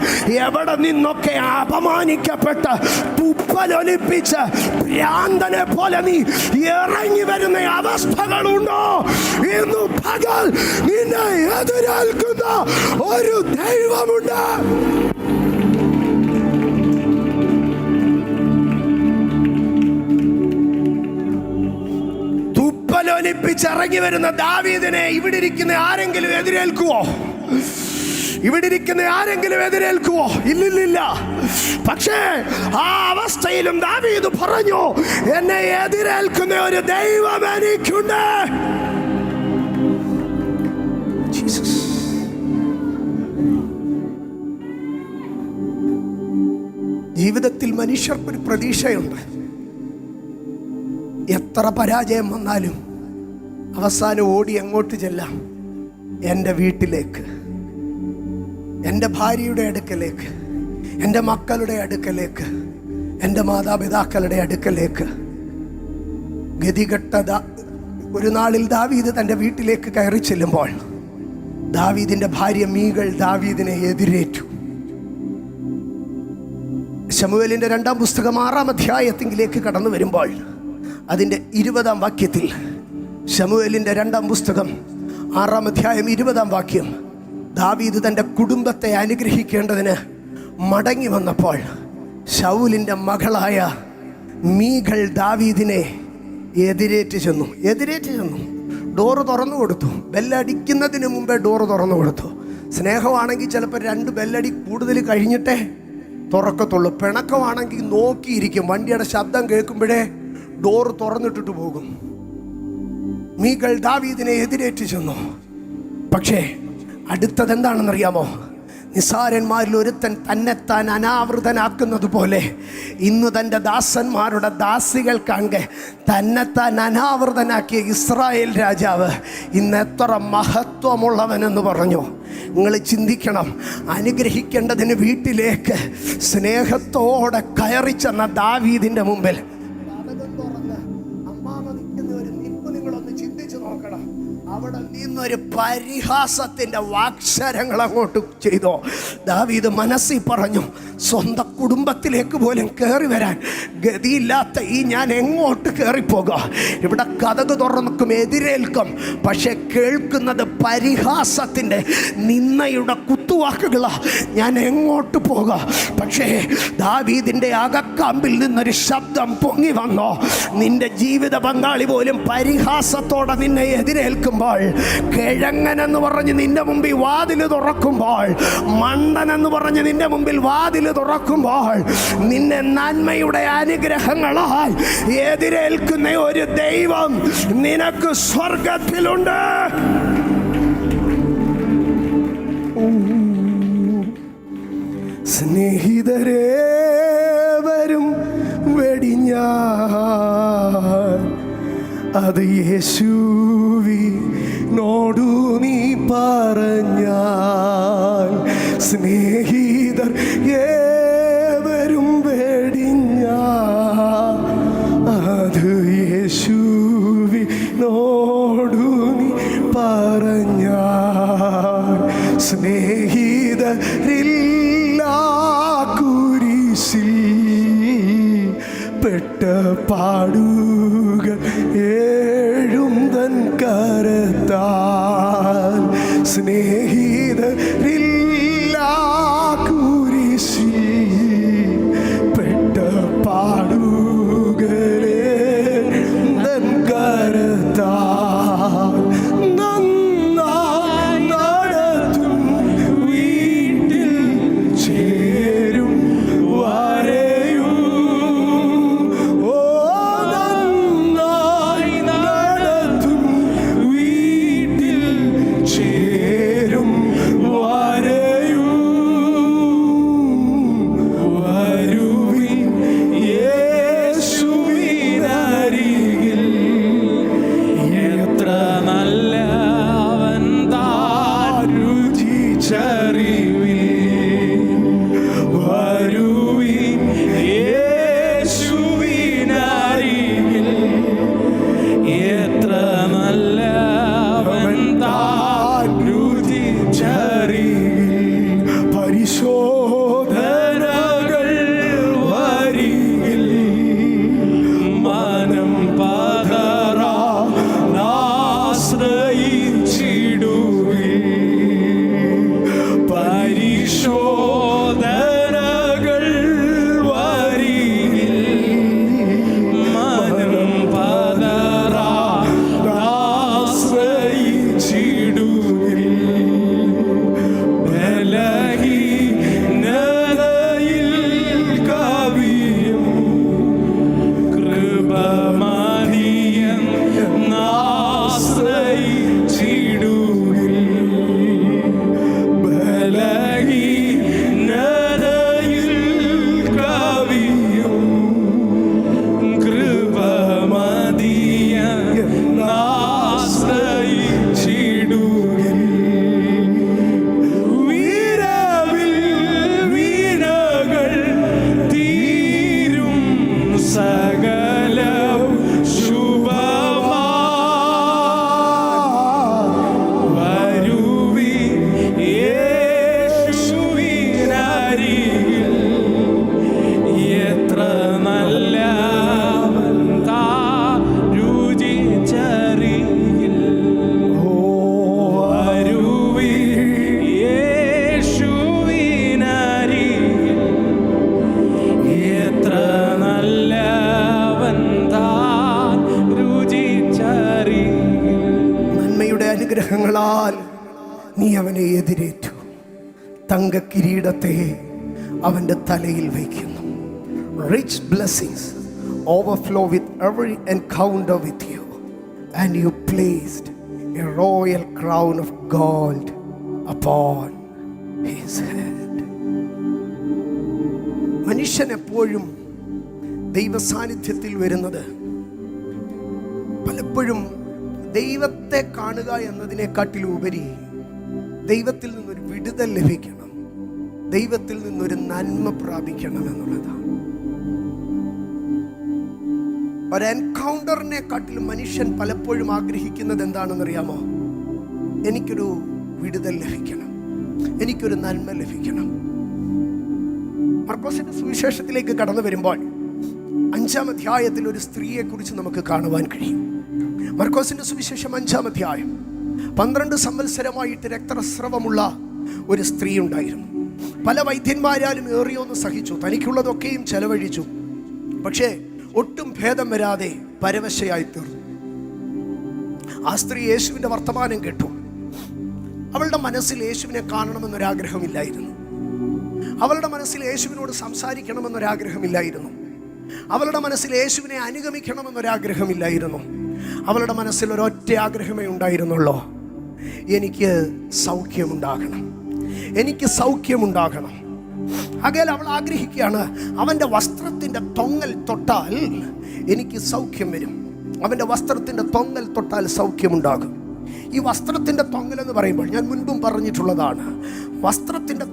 എവിടെ നിന്നൊക്കെ അപമാനിക്കപ്പെട്ട് തുപ്പലൊലിപ്പിച്ച് ഭ്രാന്തനെ പോലെ നീ ഇറങ്ങി വരുന്ന അവസ്ഥകളുണ്ടോ, ഇന്ന് പകൽ നിന്നെ എതിരേൽക്കുന്ന ഒരു ദൈവമുണ്ട്. ഒലിപ്പിച്ചിറങ്ങി വരുന്ന ദാവീദിനെ ഇവിടെ ഇരിക്കുന്ന ആരെങ്കിലും എതിരേൽക്കുവോ? ഇവിടെ ഇരിക്കുന്ന ആരെങ്കിലും എതിരേൽക്കുവോ? ഇല്ലില്ല. പക്ഷേ ആ അവസ്ഥയിലും ദാവീദ് പറഞ്ഞു, എന്നെ എതിരേൽക്കുന്ന ഒരു ദൈവം എനിക്കുണ്ട്. ജീവിതത്തിൽ മനുഷ്യർക്കൊരു പ്രതീക്ഷയുണ്ട്. എത്ര പരാജയം വന്നാലും അവസാനം ഓടി എങ്ങോട്ട് ചെല്ലാം? എൻ്റെ വീട്ടിലേക്ക്, എൻ്റെ ഭാര്യയുടെ അടുക്കലേക്ക്, എൻ്റെ മക്കളുടെ അടുക്കലേക്ക്, എൻ്റെ മാതാപിതാക്കളുടെ അടുക്കലേക്ക്. ഗതികെട്ട ഒരു നാളിൽ ദാവീദ് തൻ്റെ വീട്ടിലേക്ക് കയറി ചെല്ലുമ്പോൾ ദാവീദിൻ്റെ ഭാര്യ മീകൾ ദാവീദിനെ എതിരേറ്റു. ശമൂവേലിൻ്റെ 2-ാം പുസ്തകം 6-ാം അധ്യായത്തിലേക്ക് കടന്നു വരുമ്പോൾ അതിൻ്റെ 20-ാം വാക്യത്തിൽ, ശമൂവേലിൻ്റെ 2-ാം പുസ്തകം 6-ാം അധ്യായം 20-ാം വാക്യം, ദാവീദ് തൻ്റെ കുടുംബത്തെ അനുഗ്രഹിക്കേണ്ടതിന് മടങ്ങി വന്നപ്പോൾ ശൗലിൻ്റെ മകളായ മീകൾ ദാവീദിനെ എതിരേറ്റ് ചെന്നു. ഡോറ് തുറന്നു കൊടുത്തു. ബെല്ലടിക്കുന്നതിന് മുമ്പേ ഡോറ് തുറന്നു കൊടുത്തു. സ്നേഹമാണെങ്കിൽ ചിലപ്പോൾ 2 ബെല്ലടി കൂടുതൽ കഴിഞ്ഞിട്ടേ തുറക്കത്തുള്ളൂ. പിണക്കമാണെങ്കിൽ നോക്കിയിരിക്കും. വണ്ടിയുടെ ശബ്ദം കേൾക്കുമ്പോഴേ ഡോറ് തുറന്നിട്ടിട്ട് പോകും. മീകൾ ദാവീദിനെ എതിരേറ്റ് ചെന്നു. പക്ഷേ അടുത്തത് എന്താണെന്നറിയാമോ? നിസാരന്മാരിൽ ഒരുത്തൻ തന്നെത്താൻ അനാവൃതനാക്കുന്നത് പോലെ ഇന്ന് തൻ്റെ ദാസന്മാരുടെ ദാസികൾ കാണെ തന്നെത്താൻ അനാവൃതനാക്കിയ ഇസ്രായേൽ രാജാവ് ഇന്ന് എത്ര മഹത്വമുള്ളവനെന്ന് പറഞ്ഞു. നിങ്ങൾ ചിന്തിക്കണം. അനുഗ്രഹിക്കേണ്ടതിന് വീട്ടിലേക്ക് സ്നേഹത്തോടെ കയറി ചെന്ന ദാവീദിൻ്റെ മുമ്പിൽ അമ്മാമ നിൽക്കുന്ന ഒരു നിപ്പ് നിങ്ങളൊന്ന് ചിന്തിച്ചു നോക്കണം. അവിടെ നിന്നൊരു പരിഹാസത്തിൻ്റെ വാക്ശരങ്ങൾ അങ്ങോട്ട് ചെയ്തോ. ദാവീദ് മനസ്സിൽ പറഞ്ഞു, സ്വന്തം കുടുംബത്തിലേക്ക് പോലും കയറി വരാൻ ഗതിയില്ലാത്ത ഈ ഞാൻ എങ്ങോട്ട് കയറിപ്പോകുക? ഇവിടെ കതക് തുറക്കും, എതിരേൽക്കും, പക്ഷെ കേൾക്കുന്നത് പരിഹാസത്തിൻ്റെ നിന്നയുടെ കുത്തുവാക്കുകളാ. ഞാൻ എങ്ങോട്ട് പോകുക? പക്ഷേ ദാവീദിൻ്റെ അകക്കാമ്പിൽ നിന്നൊരു ശബ്ദം പൊങ്ങി വന്നോ. നിന്റെ ജീവിത പങ്കാളി പോലും പരിഹാസത്തോടെ നിന്നെ എതിരേൽക്കുമ്പോൾ, കിഴങ്ങനെന്ന് പറഞ്ഞ് നിന്റെ മുമ്പിൽ വാതിൽ തുറക്കുമ്പോൾ, മണ്ടനെന്ന് പറഞ്ഞ് നിന്റെ മുമ്പിൽ വാതിൽ തുറക്കുമ്പോൾ, നിന്നെ നന്മയുടെ അനുഗ്രഹങ്ങളാൽ എതിരേൽക്കുന്ന ഒരു ദൈവം നിനക്ക് സ്വർഗത്തിലുണ്ട്. സ്നേഹിതരേ വരും വെടിഞ്ഞാൻ അത് യേശുവിനോടു നീ പറഞ്ഞാൽ, സ്നേഹിതർ ഏവരും വെടിഞ്ഞാൽ അത് യേശുവിനോടു നീ പറഞ്ഞാൽ, സ്നേഹിതരില്ല കുരിശിൽ പെട്ട പാടുകൾ ഏഴും തൻ കരത്താൽ, സ്നേഹിതരില്ല കുരിശിൽ പെട്ട പാടുകളെ തൻ കരത്താൽ, നന്നായി നടത്തും വീട്ടിൽ ചേരും വരെയും. ഓ നന്നായി നടത്തും വീട്ടിൽ ചേരും വരെയും. വരുവിൻ യേശുവിനരികിൽ, എത്ര നല്ലവൻ താൻ രുചിച്ചറിവിൻ. വരുവിൻ യേശുവിനരികിൽ, എത്ര നല്ലവൻ താൻ രുചിച്ചറിവിൻ. പരിശോധനകൾ വരികിൽ മനം പതറാശ്രയിച്ചിടുവിൻ. പരിശോധനകൾ വരികിൽ മനം പതറാശ്രയിച്ചിടുവിൻ. ബലഹീനതയിൽ കവിയും കൃപമതിയം ആശ്രയിച്ചിടുവിൻ. ബലഹീനതയിൽ കവിയും കൃപമതിയം ആശ്രയിച്ചിടുവിൻ. വീരവിൽ വീണകൾ തീരും സകലവും ശുഭമാ. വരുവിൻ യേശുവിനരികിൽ, എത്ര നല്ലവൻ താൻ രുചിച്ചറിവിൻ. വരുവിൻ യേശുവിനരികിൽ, എത്ര നല്ലവൻ താൻ രുചിച്ചറിവിൻ. നന്മയുടെ അനുഗ്രഹങ്ങളാൽ നീ അവനെ എതിരേറ്റു. തങ്ക കിരീടത്തെ അവൻ്റെ തലയിൽ വയ്ക്കുന്നു. Rich blessings overflow with every encounter with you, and you placed a royal crown of gold upon his head. മനുഷ്യൻ എപ്പോഴും ദൈവ സാന്നിധ്യത്തിൽ വരുന്നത് പലപ്പോഴും ദൈവത്തെ കാണുക എന്നതിനെക്കാട്ടിലുപരി ദൈവത്തിൽ നിന്നൊരു വിടുതൽ ലഭിക്കണം, ദൈവത്തിൽ നിന്നൊരു നന്മ പ്രാപിക്കണം എന്നുള്ളതാണ്. ഒരു എൻകൗണ്ടറിനെക്കാട്ടിലും മനുഷ്യൻ പലപ്പോഴും ആഗ്രഹിക്കുന്നത് എന്താണെന്നറിയാമോ? എനിക്കൊരു വിടുതൽ ലഭിക്കണം, എനിക്കൊരു നന്മ ലഭിക്കണം. മർക്കോസിന്റെ സുവിശേഷത്തിലേക്ക് കടന്നു വരുമ്പോൾ 5-ാം അധ്യായത്തിൽ ഒരു സ്ത്രീയെ കുറിച്ച് നമുക്ക് കാണുവാൻ കഴിയും. മർക്കോസിന്റെ സുവിശേഷം 5-ാം അധ്യായം. 12 സംവത്സരമായിട്ട് രക്തസ്രവമുള്ള ഒരു സ്ത്രീ ഉണ്ടായിരുന്നു. പല വൈദ്യന്മാരാലും ഏറിയൊന്ന് സഹിച്ചു, തനിക്കുള്ളതൊക്കെയും ചെലവഴിച്ചു. പക്ഷേ ഒട്ടും ഭേദം വരാതെ പരവശയായി തീർന്നു. ആ സ്ത്രീ യേശുവിൻ്റെ വർത്തമാനം കേട്ടു. അവളുടെ മനസ്സിൽ യേശുവിനെ കാണണമെന്നൊരാഗ്രഹമില്ലായിരുന്നു. അവളുടെ മനസ്സിൽ യേശുവിനോട് സംസാരിക്കണമെന്നൊരാഗ്രഹമില്ലായിരുന്നു. അവളുടെ മനസ്സിൽ യേശുവിനെ അനുഗമിക്കണമെന്നൊരാഗ്രഹമില്ലായിരുന്നു. അവളുടെ മനസ്സിൽ ഒരൊറ്റ ആഗ്രഹമേ ഉണ്ടായിരുന്നുള്ളൂ: എനിക്ക് സൗഖ്യമുണ്ടാകണം, എനിക്ക് സൗഖ്യമുണ്ടാകണം. അകൽ അവൾ ആഗ്രഹിക്കുകയാണ്, അവൻ്റെ വസ്ത്രത്തിൻ്റെ തൊങ്ങൽ തൊട്ടാൽ എനിക്ക് സൗഖ്യം വരും, അവൻ്റെ വസ്ത്രത്തിൻ്റെ തൊങ്ങൽ തൊട്ടാൽ സൗഖ്യമുണ്ടാകും. ഈ വസ്ത്രത്തിൻ്റെ തൊങ്ങൽ എന്ന് പറയുമ്പോൾ ഞാൻ മുൻപും പറഞ്ഞിട്ടുള്ളതാണ്, വസ്ത്രത്തിൻ്റെ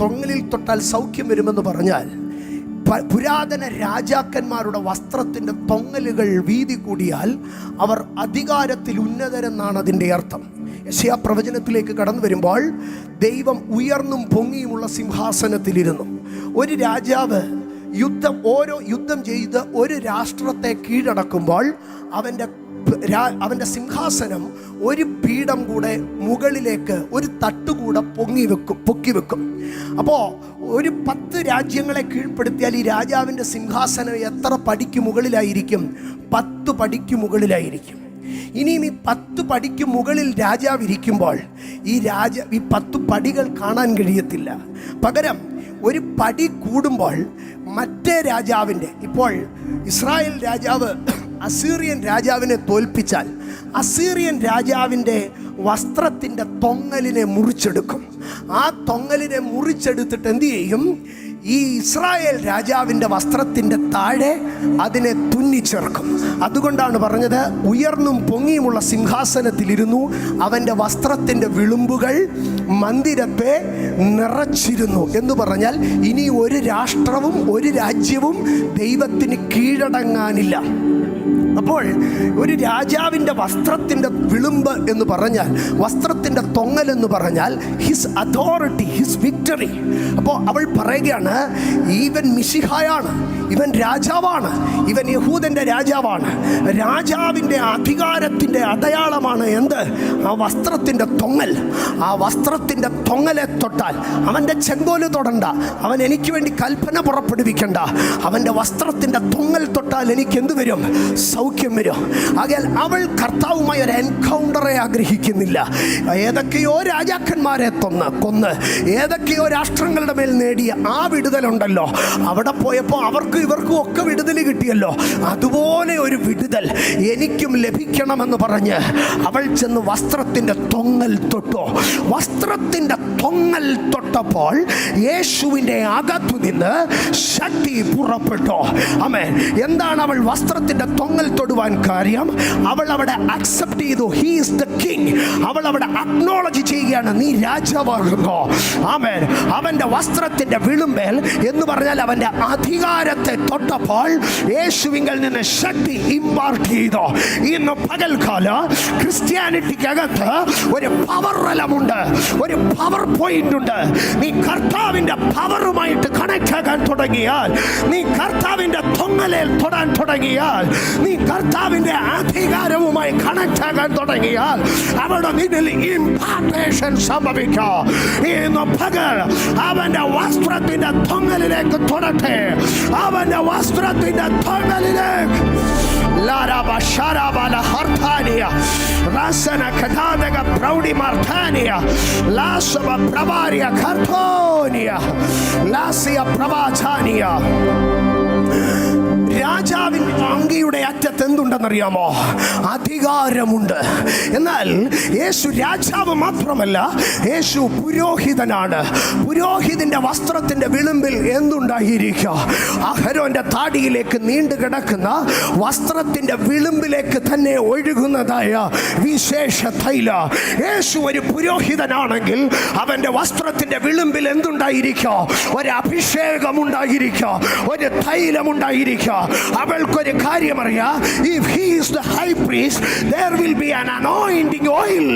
തൊങ്ങലിൽ തൊട്ടാൽ സൗഖ്യം വരുമെന്ന് പറഞ്ഞാൽ പുരാതന രാജാക്കന്മാരുടെ വസ്ത്രത്തിൻ്റെ തൊങ്ങലുകൾ വീതി കൂടിയാൽ അവർ അധികാരത്തിൽ ഉന്നതരെന്നാണ് അതിൻ്റെ അർത്ഥം. യെശയ്യാ പ്രവചനത്തിലേക്ക് കടന്നു വരുമ്പോൾ ദൈവം ഉയർന്നും പൊങ്ങിയുമുള്ള സിംഹാസനത്തിലിരുന്നു. ഒരു രാജാവ് യുദ്ധം ചെയ്ത് ഒരു രാഷ്ട്രത്തെ കീഴടക്കുമ്പോൾ അവൻ്റെ സിംഹാസനം ഒരു പീഠം കൂടെ മുകളിലേക്ക്, ഒരു തട്ടുകൂടെ പൊക്കി വെക്കും. അപ്പോൾ ഒരു 10 രാജ്യങ്ങളെ കീഴ്പ്പെടുത്തിയാൽ ഈ രാജാവിൻ്റെ സിംഹാസനം എത്ര പടിക്ക് മുകളിലായിരിക്കും? 10 പടിക്ക് മുകളിലായിരിക്കും. ഇനിയും ഈ 10 പടിക്ക് മുകളിൽ രാജാവ് ഇരിക്കുമ്പോൾ ഈ 10 പടികൾ കാണാൻ കഴിയത്തില്ല. പകരം ഒരു പടി കൂടുമ്പോൾ മറ്റേ രാജാവിൻ്റെ, ഇപ്പോൾ ഇസ്രായേൽ രാജാവ് അസീറിയൻ രാജാവിനെ തോൽപ്പിച്ചാൽ അസീറിയൻ രാജാവിൻ്റെ വസ്ത്രത്തിൻ്റെ തൊങ്ങലിനെ മുറിച്ചെടുക്കും. ആ തൊങ്ങലിനെ മുറിച്ചെടുത്തിട്ട് എന്തു ചെയ്യും? ഈ ഇസ്രായേൽ രാജാവിൻ്റെ വസ്ത്രത്തിൻ്റെ താഴെ അതിനെ തുന്നിച്ചേർക്കും. അതുകൊണ്ടാണ് പറഞ്ഞത്, ഉയർന്നും പൊങ്ങിയുമുള്ള സിംഹാസനത്തിലിരുന്നു, അവൻ്റെ വസ്ത്രത്തിൻ്റെ വിളുമ്പുകൾ മന്ദിരത്തെ നിറച്ചിരുന്നു എന്ന് പറഞ്ഞാൽ ഇനി ഒരു രാഷ്ട്രവും ഒരു രാജ്യവും ദൈവത്തിന് കീഴടങ്ങാനില്ല. അപ്പോൾ ഒരു രാജാവിൻ്റെ വസ്ത്രത്തിൻ്റെ വിളുമ്പ് എന്ന് പറഞ്ഞാൽ, വസ്ത്രത്തിൻ്റെ തൊങ്ങൽ എന്ന് പറഞ്ഞാൽ ഹിസ് അതോറിറ്റി, ഹിസ് വിക്ടറി. അപ്പോൾ അവൾ പറയുകയാണ്, ഇവൻ മിശിഹായാണ്, ഇവൻ രാജാവാണ്, ഇവൻ യഹൂദൻ്റെ രാജാവാണ്. രാജാവിൻ്റെ അധികാരത്തിൻ്റെ അടയാളമാണ് എന്ത്? ആ വസ്ത്രത്തിൻ്റെ തൊങ്ങൽ. ആ വസ്ത്രത്തിൻ്റെ തൊങ്ങലെ തൊട്ടാൽ അവൻ്റെ ചെങ്കോല് തൊടണ്ട, അവൻ എനിക്ക് വേണ്ടി കൽപ്പന പുറപ്പെടുവിക്കണ്ട, അവൻ്റെ വസ്ത്രത്തിൻ്റെ തൊങ്ങൽ തൊട്ടാൽ എനിക്ക് എന്ത് വരും? സൗഖ്യം വരും. ആകയാൽ അവൾ കർത്താവുമായി ഒരു എൻകൗണ്ടറെ ആഗ്രഹിക്കുന്നില്ല. ഏതൊക്കെയോ രാജാക്കന്മാരെ കൊന്ന് ഏതൊക്കെയോ രാഷ്ട്രങ്ങളുടെ മേൽ നേടിയ ആ വിടുതലുണ്ടല്ലോ, അവിടെ പോയപ്പോൾ അവർക്കും ഇവർക്കും ഒക്കെ വിടുതൽ കിട്ടിയല്ലോ, അതുപോലെ ഒരു വിടുതൽ എനിക്കും ലഭിക്കണമെന്ന് പറഞ്ഞ് അവൾ ചെന്ന് വസ്ത്രത്തിൻ്റെ തൊങ്ങൽ തൊട്ടു. വസ്ത്രത്തിൻ്റെ തൊങ്ങൽ തൊട്ടപ്പോൾ യേശുവിൻ്റെ അകത്തു നിന്ന് ശക്തി പുറപ്പെട്ടു. ആമേൻ. എന്താണ് അവൾ വസ്ത്രത്തിൻ്റെ തൊങ്ങൽ തൊടുവാൻ കാര്യം? അവൾ അവിടെ അക്സെപ്റ്റ് ചെയ്തു, ഹി ഈസ് ദ കിങ്. അവൾ അവിടെ അക്നോളജ് ചെയ്യുകയാണ്, നീ രാജാവാകുന്നു. ആമേൻ. അവൻ്റെ വസ്ത്രത്തിൻ്റെ വിളുമ്പേൽ എന്ന് പറഞ്ഞാൽ അവൻ്റെ അധികാരത്തെ തൊട്ടപ്പോൾ യേശുവിങ്കിൽ നിന്ന് ശക്തി ഇമ്പാർട്ട് ചെയ്തു. ഇന്ന് പകൽക്കാല ക്രിസ്ത്യാനിറ്റിക്കകത്ത് ഒരു പവർ റലമുണ്ട്, ഒരു പവർ പോയിന്റ് ഉണ്ട്. നീ കർത്താവിൻ്റെ പവറുമായിട്ട് കണക്ട് ആകാൻ തുടങ്ങിയാൽ, നീ കർത്താവിൻ്റെ തൊങ്ങലിൽ തൊടാൻ തുടങ്ങിയാൽ, നീ കർത്താവിൻ്റെ അധികാരവുമായി കണക്ട് ആകാൻ തുടങ്ങിയാൽ അവിടെ നിന്നിൽ ഇംപാർട്ടേഷൻ സംഭവിക്കും. ഇന്ന് പകൽ അവൻ്റെ വസ്ത്രത്തിൻ്റെ തൊങ്ങലിലേക്ക് തൊടട്ടെ, അവൻ്റെ വസ്ത്രത്തിൻ്റെ തൊങ്ങലിലേക്ക്. Laraba sharaba la hartania rasana kadadaga proudi martania lasaba pravaria kartonia lasia pravatania. രാജാവിൻ്റെ അങ്കിയുടെ അറ്റത്ത് എന്തുണ്ടെന്നറിയാമോ? അധികാരമുണ്ട്. എന്നാൽ യേശു രാജാവ് മാത്രമല്ല, യേശു പുരോഹിതനാണ്. പുരോഹിതന്റെ വസ്ത്രത്തിന്റെ വിളിമ്പിൽ എന്തുണ്ടായിരിക്കുക? അഹരോന്റെ താടിയിലേക്ക് നീണ്ടു കിടക്കുന്ന വസ്ത്രത്തിന്റെ വിളിമ്പിലേക്ക് തന്നെ ഒഴുകുന്നതായ വിശേഷ തൈല. യേശു ഒരു പുരോഹിതനാണെങ്കിൽ അവന്റെ വസ്ത്രത്തിന്റെ വിളിമ്പിൽ എന്തുണ്ടായിരിക്കുക? ഒരു അഭിഷേകം ഉണ്ടായിരിക്കുക, ഒരു തൈലമുണ്ടായിരിക്കുക. അവൾക്കൊരു കാര്യം അറിയാം, if he is the high priest, there will be an anointing oil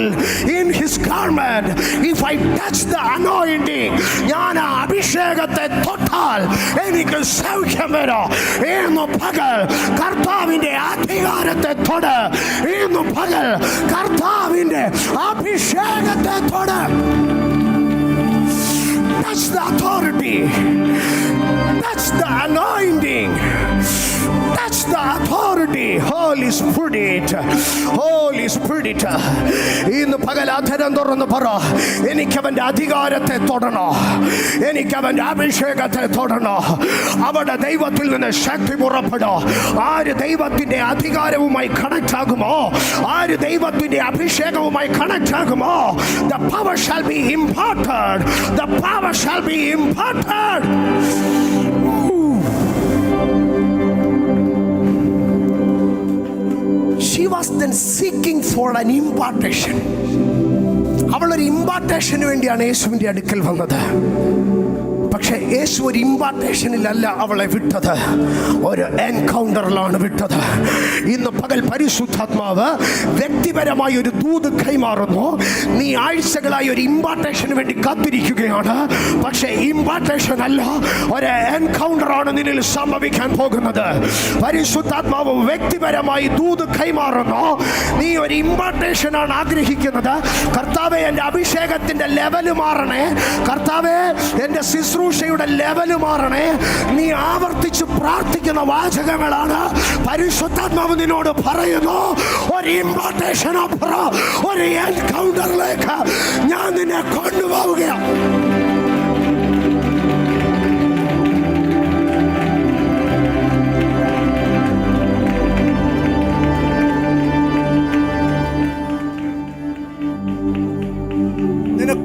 in his garment. If I touch the anointing, ഞാൻ ആ അഭിഷേകത്തെ തൊട്ടാൽ എനിക്ക് സൗഖ്യം വരും. ഇന്ന് പകൽ കർത്താവിന്റെ അധികാരത്തെ തൊട്. ഇന്ന് പകൽ കർത്താവിന്റെ അഭിഷേകത്തെ തൊട്. Touch the authority. Touch the anointing. Touch the authority. Holy Spirit. Holy Spirit. ഇന്ന് പകൽ അധരം തുറന്ന് പറ, എനിക്കവന്റെ അധികാരത്തെ തൊടണോ, എനിക്കവന്റെ അഭിഷേകത്തെ തൊടണോ. അവിടെ ദൈവത്തിൽ നിന്ന് ശക്തി പുറപ്പെടോ. ആര് ദൈവത്തിന്റെ അധികാരവുമായി കണക്ട് ആകുമോ, ആര് ദൈവത്തിന്റെ അഭിഷേകവുമായി കണക്ട് ആകുമോ, the power shall be imparted. The power shall be imparted. She was then seeking for an impartation. അവൾ ഒരു ഇമ്പാർട്ടേഷന് വേണ്ടിയാണ് യേശുവിൻ്റെ അടുക്കൽ വന്നത്. പക്ഷെ യേശു ഒരു ഇമ്പാർട്ടേഷനിലല്ല അവളെ വിട്ടത്, ഒരു എൻകൗണ്ടറിലാണ് വിട്ടത്. ഇന്ന് പകൽ പരിശുദ്ധാത്മാവ് വ്യക്തിപരമായി ഒരു ദൂത് കൈമാറുന്നു. നീ ആഴ്ചകളായി ഒരു ഇമ്പാർട്ടേഷന് വേണ്ടി കാത്തിരിക്കുകയാണ്. പക്ഷെ ഇമ്പാർട്ടേഷൻ അല്ല, ഒരു എൻകൗണ്ടറാണ് നിന്നിൽ സംഭവിക്കാൻ പോകുന്നത്. പരിശുദ്ധാത്മാവ് വ്യക്തിപരമായി ദൂത് കൈമാറുന്നു. നീ ഒരു ഇമ്പാർട്ടേഷനാണ് ആഗ്രഹിക്കുന്നത്. കർത്താവേ, എൻ്റെ അഭിഷേകത്തിന്റെ ലെവല് മാറണേ. കർത്താവേ, എൻ്റെ ശുശ്രൂഷയുടെ ലെവല് മാറണേ. നീ ആവർത്തിച്ച് പ്രാർത്ഥിക്കുന്ന വാചകങ്ങളാണ് പരിശുദ്ധാത്മാവ് നിന്നോട് പറയുന്നു. ഒരു ഇമ്പാർട്ടേഷൻ അപ്പുറം ഒരു എൻകൗണ്ടറിലേക്ക് ഞാൻ നിന്നെ കൊണ്ടുപോവുകയാണ്.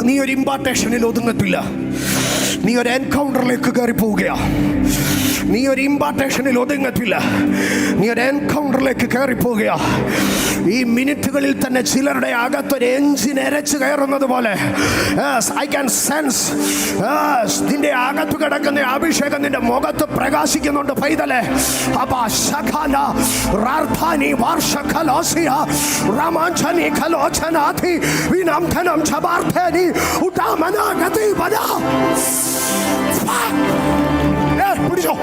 നീ ഒരു ഇമ്പാർട്ടേഷനിൽ ഒതുങ്ങത്തില്ല, നീ ഒരു എൻകൗണ്ടറിലേക്ക് കയറി പോവുകയാ. നീ ഒരു ഇമ്പാർട്ടേഷനിൽ ഒതുങ്ങത്തില്ല, നീ ഒരു എൻകൗണ്ടറിലേക്ക് കയറി പോവുകയാ. ഈ മിനിറ്റുകളിൽ തന്നെ ചിലരുടെ അകത്തൊരു എഞ്ചിൻ എരച്ച് കയറുന്നത് പോലെ ഐ ക്യാൻ സെൻസ്. നിന്റെ അകത്ത് കിടക്കുന്ന അഭിഷേകം നിന്റെ മുഖത്ത് പ്രകാശിക്കുന്നുണ്ട് പൈതലേ. പിടിച്ചോ.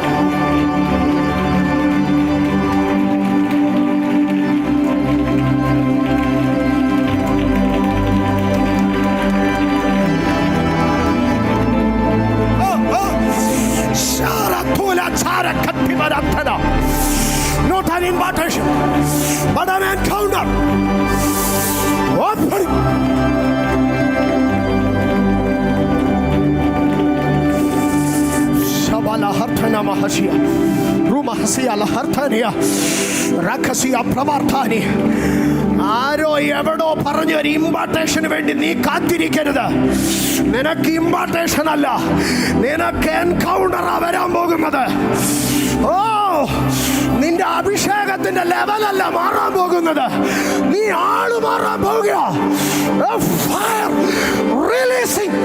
Not an invitation, but an encounter. Open. Shabala harthana mahashia, ruma hasia la harthania, rakasia pravarthani. ആരോ എവിടോ പറഞ്ഞൊരു ഇമ്പാർട്ടേഷന് വേണ്ടി നീ കാത്തിരിക്കരുത്. നിനക്ക് ഇമ്പാർട്ടേഷൻ അല്ല, നിനക്ക് എൻകൗണ്ടറാ വരാൻ പോകുന്നത്. ഓ, നിന്റെ അഭിഷേകത്തിന്റെ ലെവലല്ല മാറാൻ പോകുന്നത്, നീ ആള് മാറാൻ പോകുക. Fire releasing.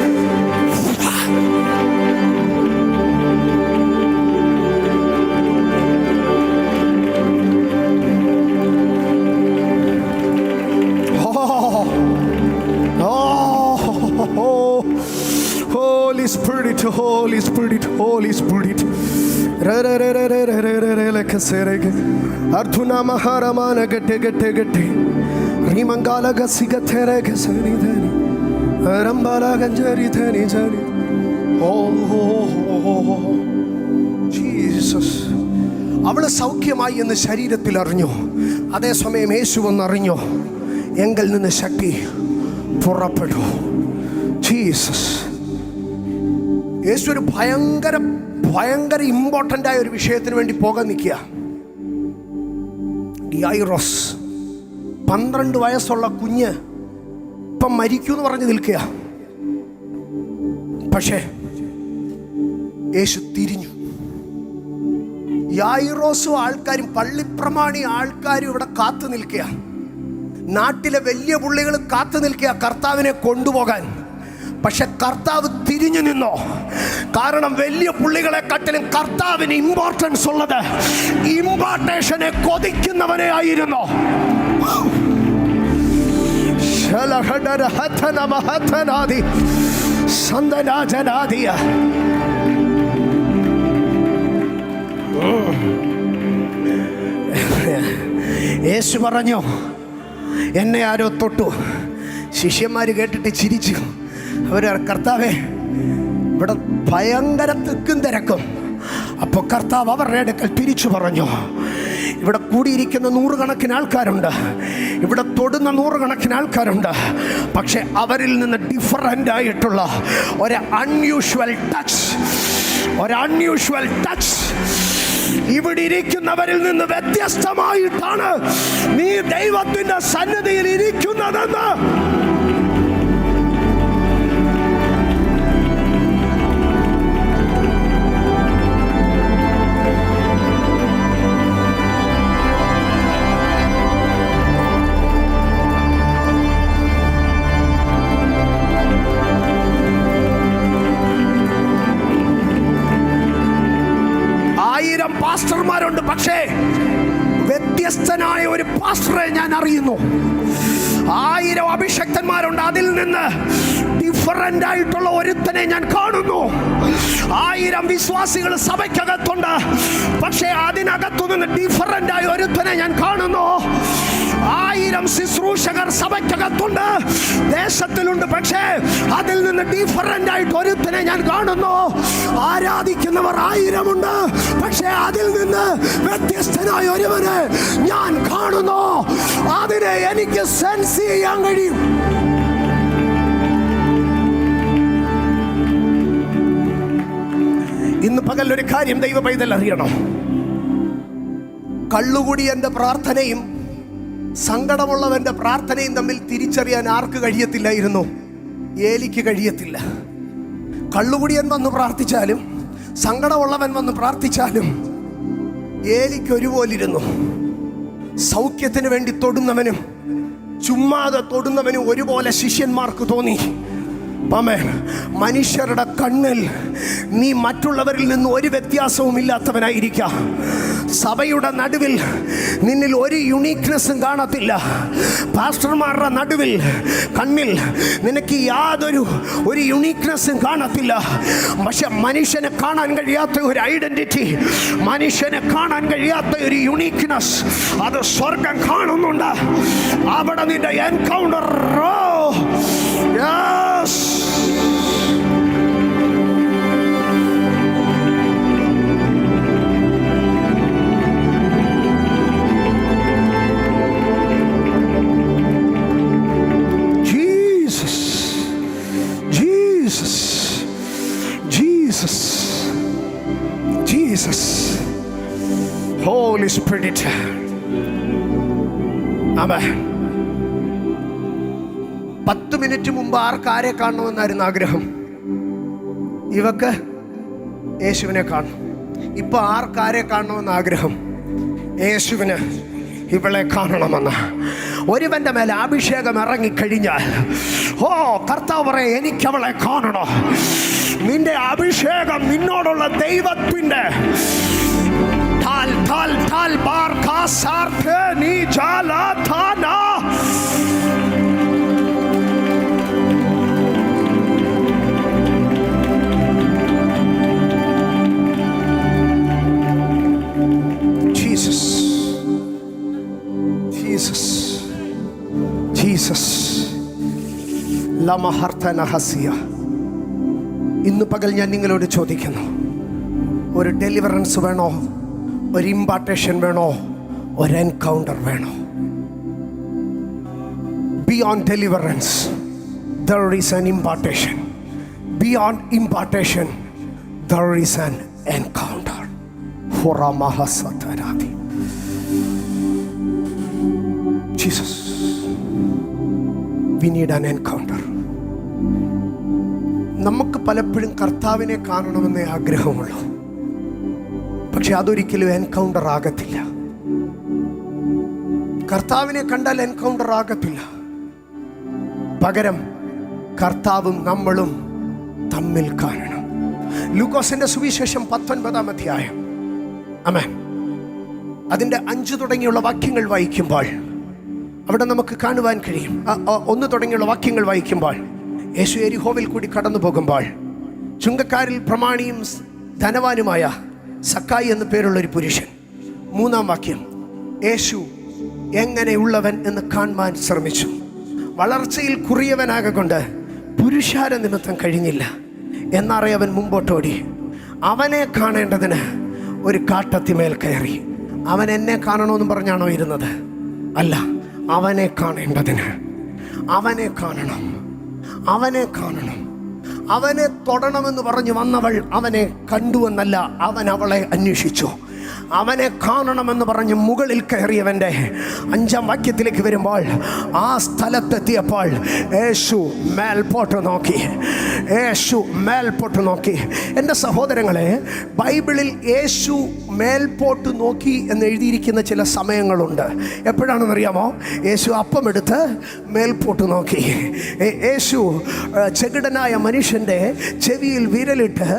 Holy Spirit, Holy Spirit, Holy Spirit. Arthuna maharamana gete gete gete. Rimangala gasiga tere gasani dhani. Rambala ganjari dhani dhani. Oh, Jesus. അവള് സൗഖ്യമായി എന്ന് ശരീരത്തിൽ അറിഞ്ഞു. അതേസമയം യേശു വന്നറിഞ്ഞു. എങ്കിൽ നിന്ന് ശക്തി പുറപ്പെട്ടു. ജീസസ്. യേശു ഒരു ഭയങ്കര ഇമ്പോർട്ടൻ്റ് ആയ ഒരു വിഷയത്തിന് വേണ്ടി പോകാൻ നിൽക്കുക. യായിറോസ് 12 വയസ്സുള്ള കുഞ്ഞ് ഇപ്പം മരിക്കൂന്ന് പറഞ്ഞ് നിൽക്കുക. പക്ഷേ യേശു തിരിഞ്ഞു. യായിറോസും ആൾക്കാരും, പള്ളിപ്രമാണി ആൾക്കാരും ഇവിടെ കാത്തു നിൽക്കുക. നാട്ടിലെ വലിയ പുള്ളികൾ കാത്തു നിൽക്കുക കർത്താവിനെ കൊണ്ടുപോകാൻ. പക്ഷെ കർത്താവ് തിരിഞ്ഞു നിന്നോ? കാരണം വലിയ പുള്ളികളെക്കാട്ടിലും കർത്താവിന് ഇമ്പോർട്ടൻസ് ഉള്ളത് ഇമ്പാർട്ടേഷനെ കൊതിക്കുന്നവനെ ആയിരുന്നു. യേശു പറഞ്ഞു, എന്നെ ആരോ തൊട്ടു. ശിഷ്യന്മാർ കേട്ടിട്ട് ചിരിച്ചു. അവർ, കർത്താവേ, ഇവിടെ ഭയങ്കര തിക്കും തിരക്കും. അപ്പോൾ കർത്താവ് അവരുടെ അടുക്കൽ തിരിച്ചു പറഞ്ഞു, ഇവിടെ കൂടിയിരിക്കുന്ന 100 കണക്കിന് ആൾക്കാരുണ്ട്, ഇവിടെ തൊടുന്ന 100 കണക്കിന് ആൾക്കാരുണ്ട്. പക്ഷെ അവരിൽ നിന്ന് ഡിഫറൻ്റ് ആയിട്ടുള്ള ഒരു അൺയൂഷ്വൽ ടച്ച് ഇവിടെ ഇരിക്കുന്നവരിൽ നിന്ന് വ്യത്യസ്തമായിട്ടാണ് നീ ദൈവത്തിന്റെ സന്നിധിയിൽ ഇരിക്കുന്നതെന്ന് പാസ്റ്റർമാരുണ്ട്. പക്ഷേ വ്യത്യസ്തനായ ഒരു പാസ്റ്ററെ ഞാൻ അറിയുന്നു. 1000 അഭിഷക്തന്മാരുണ്ട്, അതിൽ നിന്ന് ഡിഫറൻ്റ് ആയിട്ടുള്ള ഒരുത്തനെ ഞാൻ കാണുന്നു. 1000 വിശ്വാസികൾ സഭയ്ക്കകത്തുണ്ട്, പക്ഷേ അതിനകത്തു നിന്ന് ഡിഫറൻ്റ് ആയ ഒരുത്തനെ ഞാൻ കാണുന്നു. 1000 ശുശ്രൂഷകർ സഭയ്ക്കകത്തുണ്ട്, ദേശത്തിലുണ്ട്, പക്ഷേ അതിൽ നിന്ന് ഡിഫറൻ്റ് ആയിട്ട് ഒരുത്തനെ ഞാൻ കാണുന്നു. ആരാധിക്കുന്നവർ 1000 ഉണ്ട്, പക്ഷേ അതിൽ നിന്ന് വ്യത്യസ്തനായ ഒരുവനെ ഞാൻ കാണുന്നു. അതിനെ എനിക്ക് സെൻസ് ചെയ്യാൻ കഴിയും. ഇന്ന് പകൽ ഒരു കാര്യം ദൈവ പൈതൽ അറിയണം. കള്ളുകുടിയന്റെ പ്രാർത്ഥനയും സങ്കടമുള്ളവന്റെ പ്രാർത്ഥനയും തമ്മിൽ തിരിച്ചറിയാൻ ആർക്ക് കഴിയത്തില്ലായിരുന്നു? ഏലിക്ക് കഴിയത്തില്ല. കള്ളുകുടിയൻ വന്ന് പ്രാർത്ഥിച്ചാലും സങ്കടമുള്ളവൻ വന്ന് പ്രാർത്ഥിച്ചാലും ഏലിക്ക് ഒരുപോലിരുന്നു. സൗഖ്യത്തിന് വേണ്ടി തൊടുന്നവനും ചുമ്മാതെ തൊടുന്നവനും ഒരുപോലെ ശിഷ്യന്മാർക്ക് തോന്നി. മനുഷ്യരുടെ കണ്ണിൽ നീ മറ്റുള്ളവരിൽ നിന്ന് ഒരു വ്യത്യാസവും ഇല്ലാത്തവനായിരിക്കാം. സഭയുടെ നടുവിൽ നിന്നിൽ ഒരു യുണീക്നെസ്സും കാണത്തില്ല. പാസ്റ്റർമാരുടെ നടുവിൽ കണ്ണിൽ നിനക്ക് യാതൊരു യുണീക്നെസ്സും കാണത്തില്ല. പക്ഷെ മനുഷ്യനെ കാണാൻ കഴിയാത്ത ഒരു ഐഡന്റിറ്റി, മനുഷ്യനെ കാണാൻ കഴിയാത്ത ഒരു യുണീക്നെസ്, അത് സ്വർഗം കാണുന്നുണ്ട്. അവിടെ നിന്റെ encounter. Jesus, Holy Spirit. Amen. 10 minute മുമ്പ് ആർക്കാരെ കാണണമെന്നായിരുന്നു ആഗ്രഹം? ഇവക്ക് യേശുവിനെ കാണണം. ഇപ്പൊ ആർക്കാരെ കാണണമെന്ന് ആഗ്രഹം? യേശുവിന് ഇവളെ കാണണമെന്ന്. ഒരുവന്റെ മേലെ അഭിഷേകം ഇറങ്ങിക്കഴിഞ്ഞാൽ കർത്താവ് പറയാം, എനിക്കവളെ കാണണം. നിന്റെ അഭിഷേകം, നിന്നോടുള്ള ദൈവത്തിന്റെ ഇന്ന് പകൽ ഞാൻ നിങ്ങളോട് ചോദിക്കുന്നു, ഒരു ഡെലിവറൻസ് വേണോ? ഒരു ഇമ്പാർട്ടേഷൻ വേണോ? ഒരു എൻകൗണ്ടർ വേണോ? Beyond deliverance there is an impartation. Beyond impartation there is an encounter. Jesus. We need an encounter. നമുക്ക് പലപ്പോഴും കർത്താവിനെ കാണണമെന്നേ ആഗ്രഹമുള്ളൂ. പക്ഷെ അതൊരിക്കലും എൻകൗണ്ടർ ആകത്തില്ല. കർത്താവിനെ കണ്ടാൽ എൻകൗണ്ടർ ആകത്തില്ല. പകരം കർത്താവും നമ്മളും തമ്മിൽ കാണണം. ലൂക്കോസിന്റെ സുവിശേഷം 19-ാം അധ്യായം, ആമേൻ, അതിൻ്റെ 5 തുടങ്ങിയുള്ള വാക്യങ്ങൾ വായിക്കുമ്പോൾ അവിടെ നമുക്ക് കാണുവാൻ കഴിയും. 1 തുടങ്ങിയുള്ള വാക്യങ്ങൾ വായിക്കുമ്പോൾ യേശു എരിഹോവിൽ കൂടി കടന്നു പോകുമ്പോൾ ചുങ്കക്കാരിൽ പ്രമാണിയും ധനവാനുമായ സക്കായി എന്നു പേരുള്ളൊരു പുരുഷൻ. 3-ാം വാക്യം, യേശു എങ്ങനെയുള്ളവൻ എന്ന് കാണുവാൻ ശ്രമിച്ചു. വളർച്ചയിൽ കുറിയവനാകൊണ്ട് പുരുഷാര നിമിത്തം കഴിഞ്ഞില്ല. എന്നറിയ അവൻ മുമ്പോട്ടോടി. അവനെ കാണേണ്ടതിന് ഒരു കാട്ടത്തിമേൽ കയറി. അവൻ എന്നെ കാണണമെന്നും പറഞ്ഞാണോ ഇരുന്നത്? അല്ല, അവനെ കാണേണ്ടതിന്. അവനെ കാണണം, അവനെ കാണണം. അവനെ തൊടണമെന്ന് പറഞ്ഞു വന്നവൾ അവനെ കണ്ടുവെന്നല്ല, അവൻ അവളെ അന്വേഷിച്ചു. അവനെ കാണണമെന്ന് പറഞ്ഞ് മുകളിൽ കയറിയവൻ്റെ 5-ാം വാക്യത്തിലേക്ക് വരുമ്പോൾ ആ സ്ഥലത്തെത്തിയപ്പോൾ യേശു മേൽപോട്ട് നോക്കി. യേശു മേൽപോട്ട് നോക്കി. എൻ്റെ സഹോദരങ്ങളെ, ബൈബിളിൽ യേശു മേൽപോട്ട് നോക്കി എന്ന് എഴുതിയിരിക്കുന്ന ചില സമയങ്ങളുണ്ട്. എപ്പോഴാണെന്നറിയാമോ? യേശു അപ്പമെടുത്ത് മേൽപോട്ട് നോക്കി. യേശു ചെകിടനായ മനുഷ്യൻ്റെ ചെവിയിൽ വിരലിട്ട്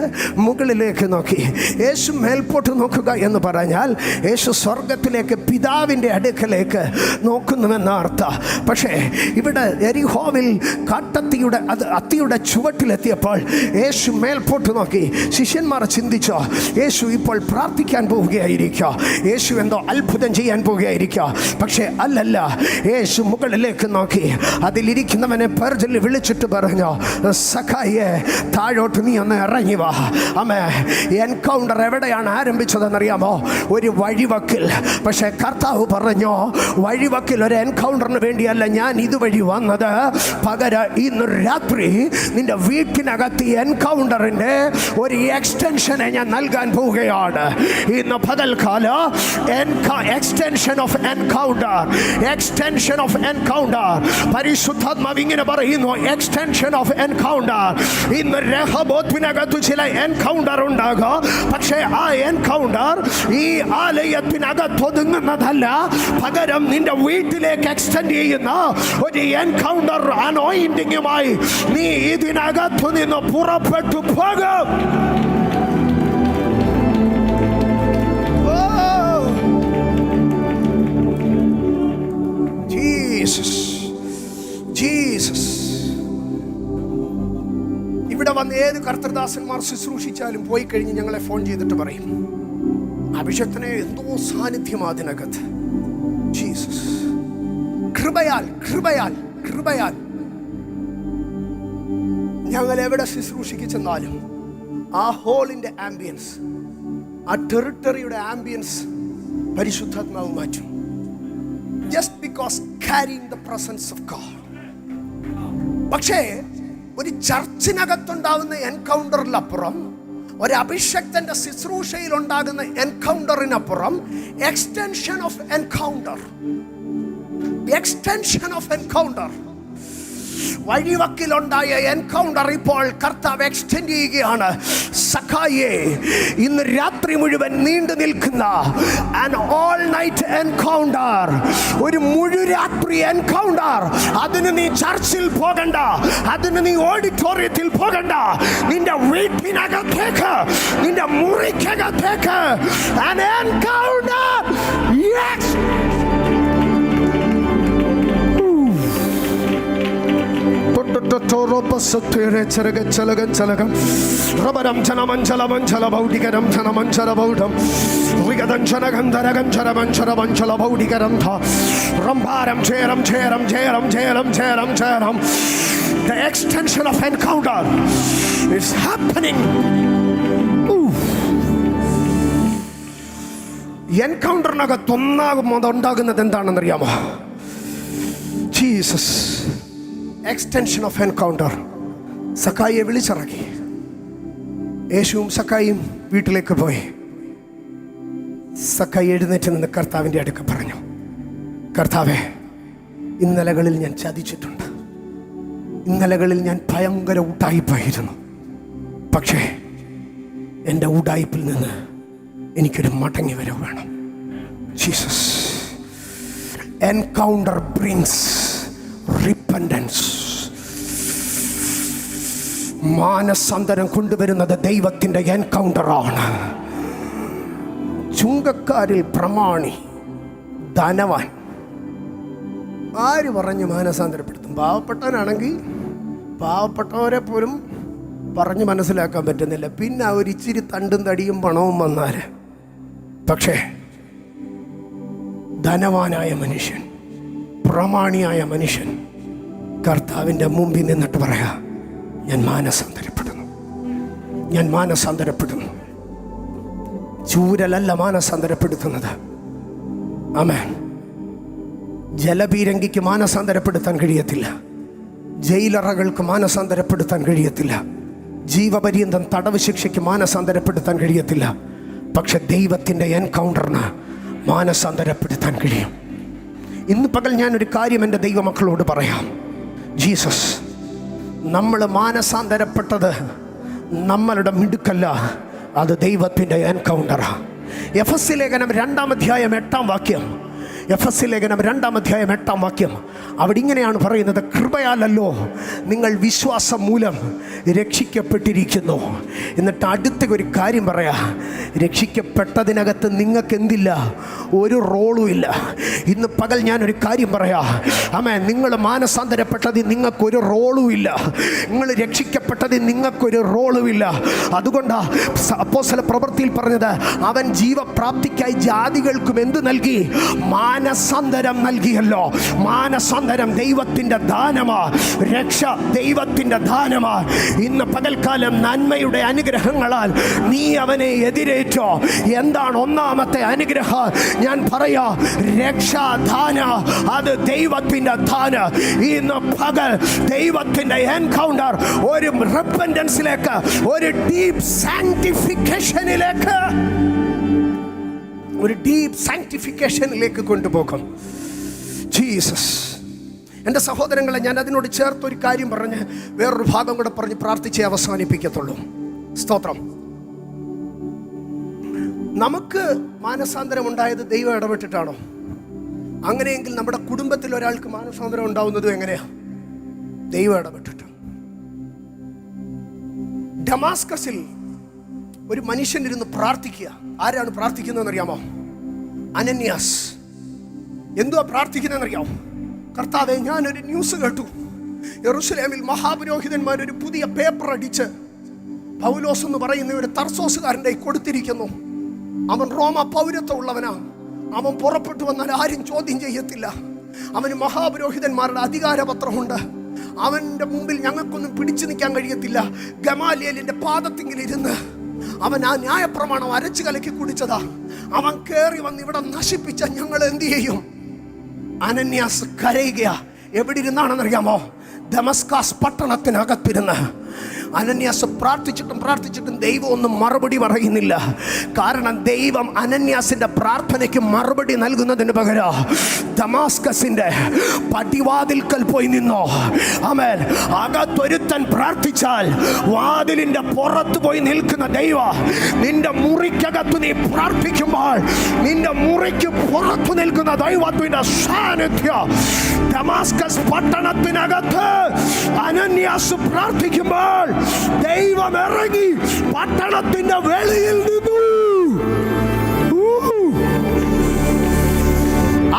മുകളിലേക്ക് നോക്കി. യേശു മേൽപോട്ട് നോക്കുക എന്ന് പറഞ്ഞാൽ യേശു സ്വർഗത്തിലേക്ക്, പിതാവിൻ്റെ അടുക്കലേക്ക് നോക്കുന്നുവെന്ന അർത്ഥം. പക്ഷേ ഇവിടെ എരിഹോവിൽ കാട്ടത്തിയുടെ അത്തിയുടെ ചുവട്ടിലെത്തിയപ്പോൾ യേശു മേൽപോട്ട് നോക്കി. ശിഷ്യന്മാർ ചിന്തിച്ചോ, യേശു ഇപ്പോൾ പ്രാർത്ഥിക്കാൻ പോവുകയായിരിക്കുക, യേശു എന്തോ അത്ഭുതം ചെയ്യാൻ പോവുകയായിരിക്കുക. പക്ഷേ അല്ലല്ല, യേശു മുകളിലേക്ക് നോക്കി. അതിലിരിക്കുന്നവനെ പേർചൊല്ലി വിളിച്ചിട്ട് പറഞ്ഞു, സഖായിയെ, താഴോട്ട് നീ ഒന്ന് ഇറങ്ങി വാ. ആമേ. എൻകൗണ്ടർ എവിടെയാണ് ആരംഭിച്ചതെന്നറിയാമോ? ഒരു വഴിവക്കിൽ. പക്ഷേ കർത്താവ് പറഞ്ഞു, വഴിവക്കിൽ ഒരു എൻകൗണ്ടറിന് വേണ്ടിയല്ല ഞാൻ ഇതുവഴി വന്നത്. പകരം ഇന്ന് രാത്രി നിന്റെ വീട്ടിനകത്ത് എൻകൗണ്ടറിന്റെ ഒരു എക്സ്റ്റൻഷനെ ഞാൻ നൽകാൻ പോവുകയാണ്. ഇന്ന് പകൽക്കാലം extension of encounter, extension of encounter. പരിശുദ്ധാത്മാവ് ഇങ്ങനെ പറയുന്നു, എക്സ്റ്റൻഷൻ ഓഫ് എൻകൗണ്ടർ. ഇന്ന് രഹബോത്തിനകത്ത് ചില എൻകൗണ്ടർ ഉണ്ടാകും. പക്ഷേ ആ എൻകൗണ്ടർ ഈ ആലയത്തിനകത്ത് ഒതുങ്ങുന്നതല്ല. പകരം നിന്റെ വീട്ടിലേക്ക് എക്സ്റ്റെൻഡ് ചെയ്യുന്ന ഒരു എൻകൗണ്ടർ അനോയിന്റിങ്ങുമായി നീ ഇതിനകത്തു നിന്ന് പുറപ്പെട്ടു പോകും. Jesus, Jesus. ഇവിടെ വന്ന് ഏത് കർത്തൃദാസന്മാർ ശുശ്രൂഷിച്ചാലും പോയി കഴിഞ്ഞ് ഞങ്ങളെ ഫോൺ ചെയ്തിട്ട് പറയും, അഭിഷേകത്തിനെ എന്തോ സാന്നിധ്യം അതിനകത്ത്. ജീസസ്, കൃപയാൽ കൃപയാൽ കൃപയാൽ ഞങ്ങൾ എവിടെ ശുശ്രൂഷിക്ക് ചെന്നാലും ആ ഹോളിന്റെ ആംബിയൻസ്, ആ ടെറിട്ടറിയുടെ ആംബിയൻസ് പരിശുദ്ധാത്മാവ് മാറ്റും. Just because carrying the presence of God. പക്ഷേ ഒരു ചർച്ചിനകത്തുണ്ടാവുന്ന എൻകൗണ്ടറിലപ്പുറം, ഒരു അഭിഷക്തന്റെ ശുശ്രൂഷയിൽ ഉണ്ടാകുന്ന എൻകൗണ്ടറിനപ്പുറം extension of encounter, extension of encounter. വഴിവക്കിലുണ്ടായ എൻകൗണ്ടർ ഇപ്പോൾ കർത്താവ് എക്സ്റ്റെൻഡ് ചെയ്യുകയാണ്. സഖായിയെ, ഇന്ന് രാത്രി മുഴുവൻ നീണ്ടു നിൽക്കുന്ന an all night encounter, ഒരു മുഴുരാത്രി എൻകൗണ്ടർ. അതിന് നീ ചർച്ചിൽ പോകണ്ട, അതിന് നീ ഓഡിറ്റോറിയത്തിൽ പോകണ്ട. നിന്റെ വീട്ടിനകത്തേക്ക്, നിന്റെ മുറിക്കകത്തേക്ക് an encounter. Yes. The extension of encounter is happening. എൻകൗണ്ടറിനകത്ത് ഉണ്ടാകുന്നത് എന്താണെന്നറിയാമോ? Jesus, extension of encounter. സക്കായിയെ വിളിച്ചിറക്കി. യേശുവും സക്കായിയും വീട്ടിലേക്ക് പോയി. സക്കായി എഴുന്നേറ്റ് നിന്ന് കർത്താവിൻ്റെ അടുക്ക പറഞ്ഞു, കർത്താവേ, ഇന്നലകളിൽ ഞാൻ ചതിച്ചിട്ടുണ്ട്. ഇന്നലകളിൽ ഞാൻ ഭയങ്കര ഉടായിപ്പായിരുന്നു. പക്ഷേ എൻ്റെ ഉടായിപ്പിൽ നിന്ന് എനിക്കൊരു മടങ്ങി വരവ് വേണം. ജീസസ്. Encounter brings repentance. മാനസാന്തരം കൊണ്ടുവരുന്നത് ദൈവത്തിൻ്റെ എൻകൗണ്ടറാണ്. ചുങ്കക്കാരിൽ പ്രമാണി, ധനവാൻ, ആര് പറഞ്ഞു മാനസാന്തരപ്പെടുത്തും? പാവപ്പെട്ടവനാണെങ്കിൽ പാവപ്പെട്ടവരെ പോലും പറഞ്ഞ് മനസ്സിലാക്കാൻ പറ്റുന്നില്ല. പിന്നെ ഒരിച്ചിരി തണ്ടും തടിയും പണവും വന്നാൽ. പക്ഷേ ധനവാനായ മനുഷ്യൻ, പ്രമാണിയായ മനുഷ്യൻ കർത്താവിൻ്റെ മുമ്പിൽ നിന്നിട്ട് പറയാ, ഞാൻ മാനസാന്തരപ്പെടുന്നു, ഞാൻ മാനസാന്തരപ്പെടുന്നു. ചൂരലല്ല മാനസാന്തരപ്പെടുത്തുന്നത്. ആമേൻ. ജലപീരങ്കിക്ക് മാനസാന്തരപ്പെടുത്താൻ കഴിയത്തില്ല. ജയിലറകൾക്ക് മാനസാന്തരപ്പെടുത്താൻ കഴിയത്തില്ല. ജീവപര്യന്തം തടവ് ശിക്ഷയ്ക്ക് മാനസാന്തരപ്പെടുത്താൻ കഴിയത്തില്ല. പക്ഷെ ദൈവത്തിൻ്റെ എൻകൗണ്ടറിന് മാനസാന്തരപ്പെടുത്താൻ കഴിയും. ഇന്ന് പകൽ ഞാനൊരു കാര്യം എൻ്റെ ദൈവമക്കളോട് പറയാം. ജീസസ്, നമ്മൾ മാനസാന്തരപ്പെട്ടത് നമ്മളുടെ മിടുക്കല്ല, അത് ദൈവത്തിൻ്റെ എൻകൗണ്ടറാണ്. എഫെസ്യ ലേഖനം 2-ാം അധ്യായം 8-ാം വാക്യം. എഫെസ്യ ലേഖനം 2-ാം അധ്യായം 8-ാം വാക്യം. അവിടെ ഇങ്ങനെയാണ് പറയുന്നത്, കൃപയാലല്ലോ നിങ്ങൾ വിശ്വാസം മൂലം രക്ഷിക്കപ്പെട്ടിരിക്കുന്നു. എന്നിട്ട് അടുത്ത ഒരു കാര്യം പറയാ, രക്ഷിക്കപ്പെട്ടതിനകത്ത് നിങ്ങൾക്ക് എന്തില്ല? ഒരു റോളും ഇല്ല. ഇന്ന് പകൽ ഞാനൊരു കാര്യം പറയാ, ആമേൻ. നിങ്ങൾ മാനസാന്തരപ്പെട്ടതിൽ നിങ്ങൾക്കൊരു റോളും ഇല്ല. നിങ്ങൾ രക്ഷിക്കപ്പെട്ടതിൽ നിങ്ങൾക്കൊരു റോളും ഇല്ല. അതുകൊണ്ടാ അപ്പോസ്തല പ്രവൃത്തിയിൽ പറഞ്ഞത്, അവൻ ജീവപ്രാപ്തിക്കായി ജാതികൾക്കും എന്ത് നൽകി? മാനസാന്തരം നൽകിയല്ലോ. മാനസാന്തരം ദൈവത്തിൻ്റെ ദാനമാ. രക്ഷ ദൈവത്തിൻ്റെ ദാനമാ. ഇന്ന് പകൽക്കാലം നന്മയുടെ അനുഗ്രഹങ്ങളാൽ നീ അവനെ എതിരേറ്റോ? എന്താണ് ഒന്നാമത്തെ അനുഗ്രഹം? ഞാൻ പറയാ, രക്ഷാദാന. അത് ദൈവത്തിൻ്റെ ദാന. ഇന്ന് പകൽ ദൈവത്തിൻ്റെ എൻകൗണ്ടർ ഒരു റിപ്പൻഡൻസിലേക്ക്, ഒരു ഡീപ് സാങ്ക്ടിഫിക്കേഷനിലേക്ക്, ഒരു ഡീപ് സാങ്ക്ടിഫിക്കേഷനിലേക്ക് കൊണ്ടുപോകും. ജീസസ്. എൻ്റെ സഹോദരങ്ങളെ, ഞാൻ അതിനോട് ചേർത്തൊരു കാര്യം പറഞ്ഞ് വേറൊരു ഭാഗം കൂടെ പറഞ്ഞ് പ്രാർത്ഥിച്ചേ അവസാനിപ്പിക്കത്തുള്ളൂ. സ്തോത്രം. നമുക്ക് മാനസാന്തരം ഉണ്ടായത് ദൈവം ഇടപെട്ടിട്ടാണോ? അങ്ങനെയെങ്കിൽ നമ്മുടെ കുടുംബത്തിൽ ഒരാൾക്ക് മാനസാന്തരം ഉണ്ടാവുന്നതും എങ്ങനെയാ? ദൈവം ഇടപെട്ടിട്ട്. ഡമാസ്കസിൽ ഒരു മനുഷ്യനിരുന്ന് പ്രാർത്ഥിക്കുക. ആരാണ് പ്രാർത്ഥിക്കുന്നതെന്ന് അറിയാമോ? അനന്യാസ്. എന്തുവാ പ്രാർത്ഥിക്കുന്നതെന്നറിയാമോ? കർത്താവേ, ഞാനൊരു ന്യൂസ് കേട്ടു. യെരൂശലേമിൽ മഹാപുരോഹിതന്മാരൊരു പുതിയ പേപ്പർ അടിച്ച് പൗലോസ് എന്ന് പറയുന്ന ഒരു തർസോസുകാരൻ്റെ കൊടുത്തിരിക്കുന്നു. അവൻ റോമ പൗരത്വമുള്ളവനാ. അവൻ പുറപ്പെട്ടു വന്നാൽ ആരും ചോദ്യം ചെയ്യത്തില്ല. അവന് മഹാപുരോഹിതന്മാരുടെ അധികാരപത്രമുണ്ട്. അവൻ്റെ മുമ്പിൽ ഞങ്ങൾക്കൊന്നും പിടിച്ചു നിൽക്കാൻ കഴിയത്തില്ല. ഗമാലിയേലിൻ്റെ പാദത്തിങ്കിലിരുന്ന് അവൻ ആ ന്യായപ്രമാണം അരച്ചു കലക്കി കുടിച്ചതാ. അവൻ കയറി വന്ന് ഇവിടെ നശിപ്പിച്ച ഞങ്ങൾ എന്ത് ചെയ്യും? അനന്യാസ് കരയുക. എവിടെ ഇരുന്നാണെന്നറിയാമോ? ദമസ്കസ് പട്ടണത്തിനകത്തിരുന്ന്. അനന്യാസ് പ്രാർത്ഥിച്ചിട്ടും ദൈവം ഒന്നും മറുപടി പറയുന്നില്ല. കാരണം ദൈവം അനന്യാസിന്റെ പ്രാർത്ഥനയ്ക്ക് മറുപടി നൽകുന്നതിന് പകരം ദമാസ്കസിന്റെ പടിവാതിൽക്കൽ പോയി നിന്നോ. ആമേൻ. അകത്തൊരുത്തൻ പ്രാർത്ഥിച്ചാൽ വാതിലിന്റെ പുറത്ത് പോയി നിൽക്കുന്ന ദൈവം നിന്റെ മുറിക്കകത്ത് നീ പ്രാർത്ഥിക്കുമ്പോൾ നിന്റെ മുറിക്ക് പുറത്തു നിൽക്കുന്ന ദൈവത്തിന്റെ സാന്നിധ്യം. ദമാസ്കസ് പട്ടണത്തിനകത്ത് അനന്യാസ് പ്രാർത്ഥിക്കുമ്പോൾ ദൈവം ഇറങ്ങി പട്ടണത്തിന്റെ വെളിയിൽ നിന്നു.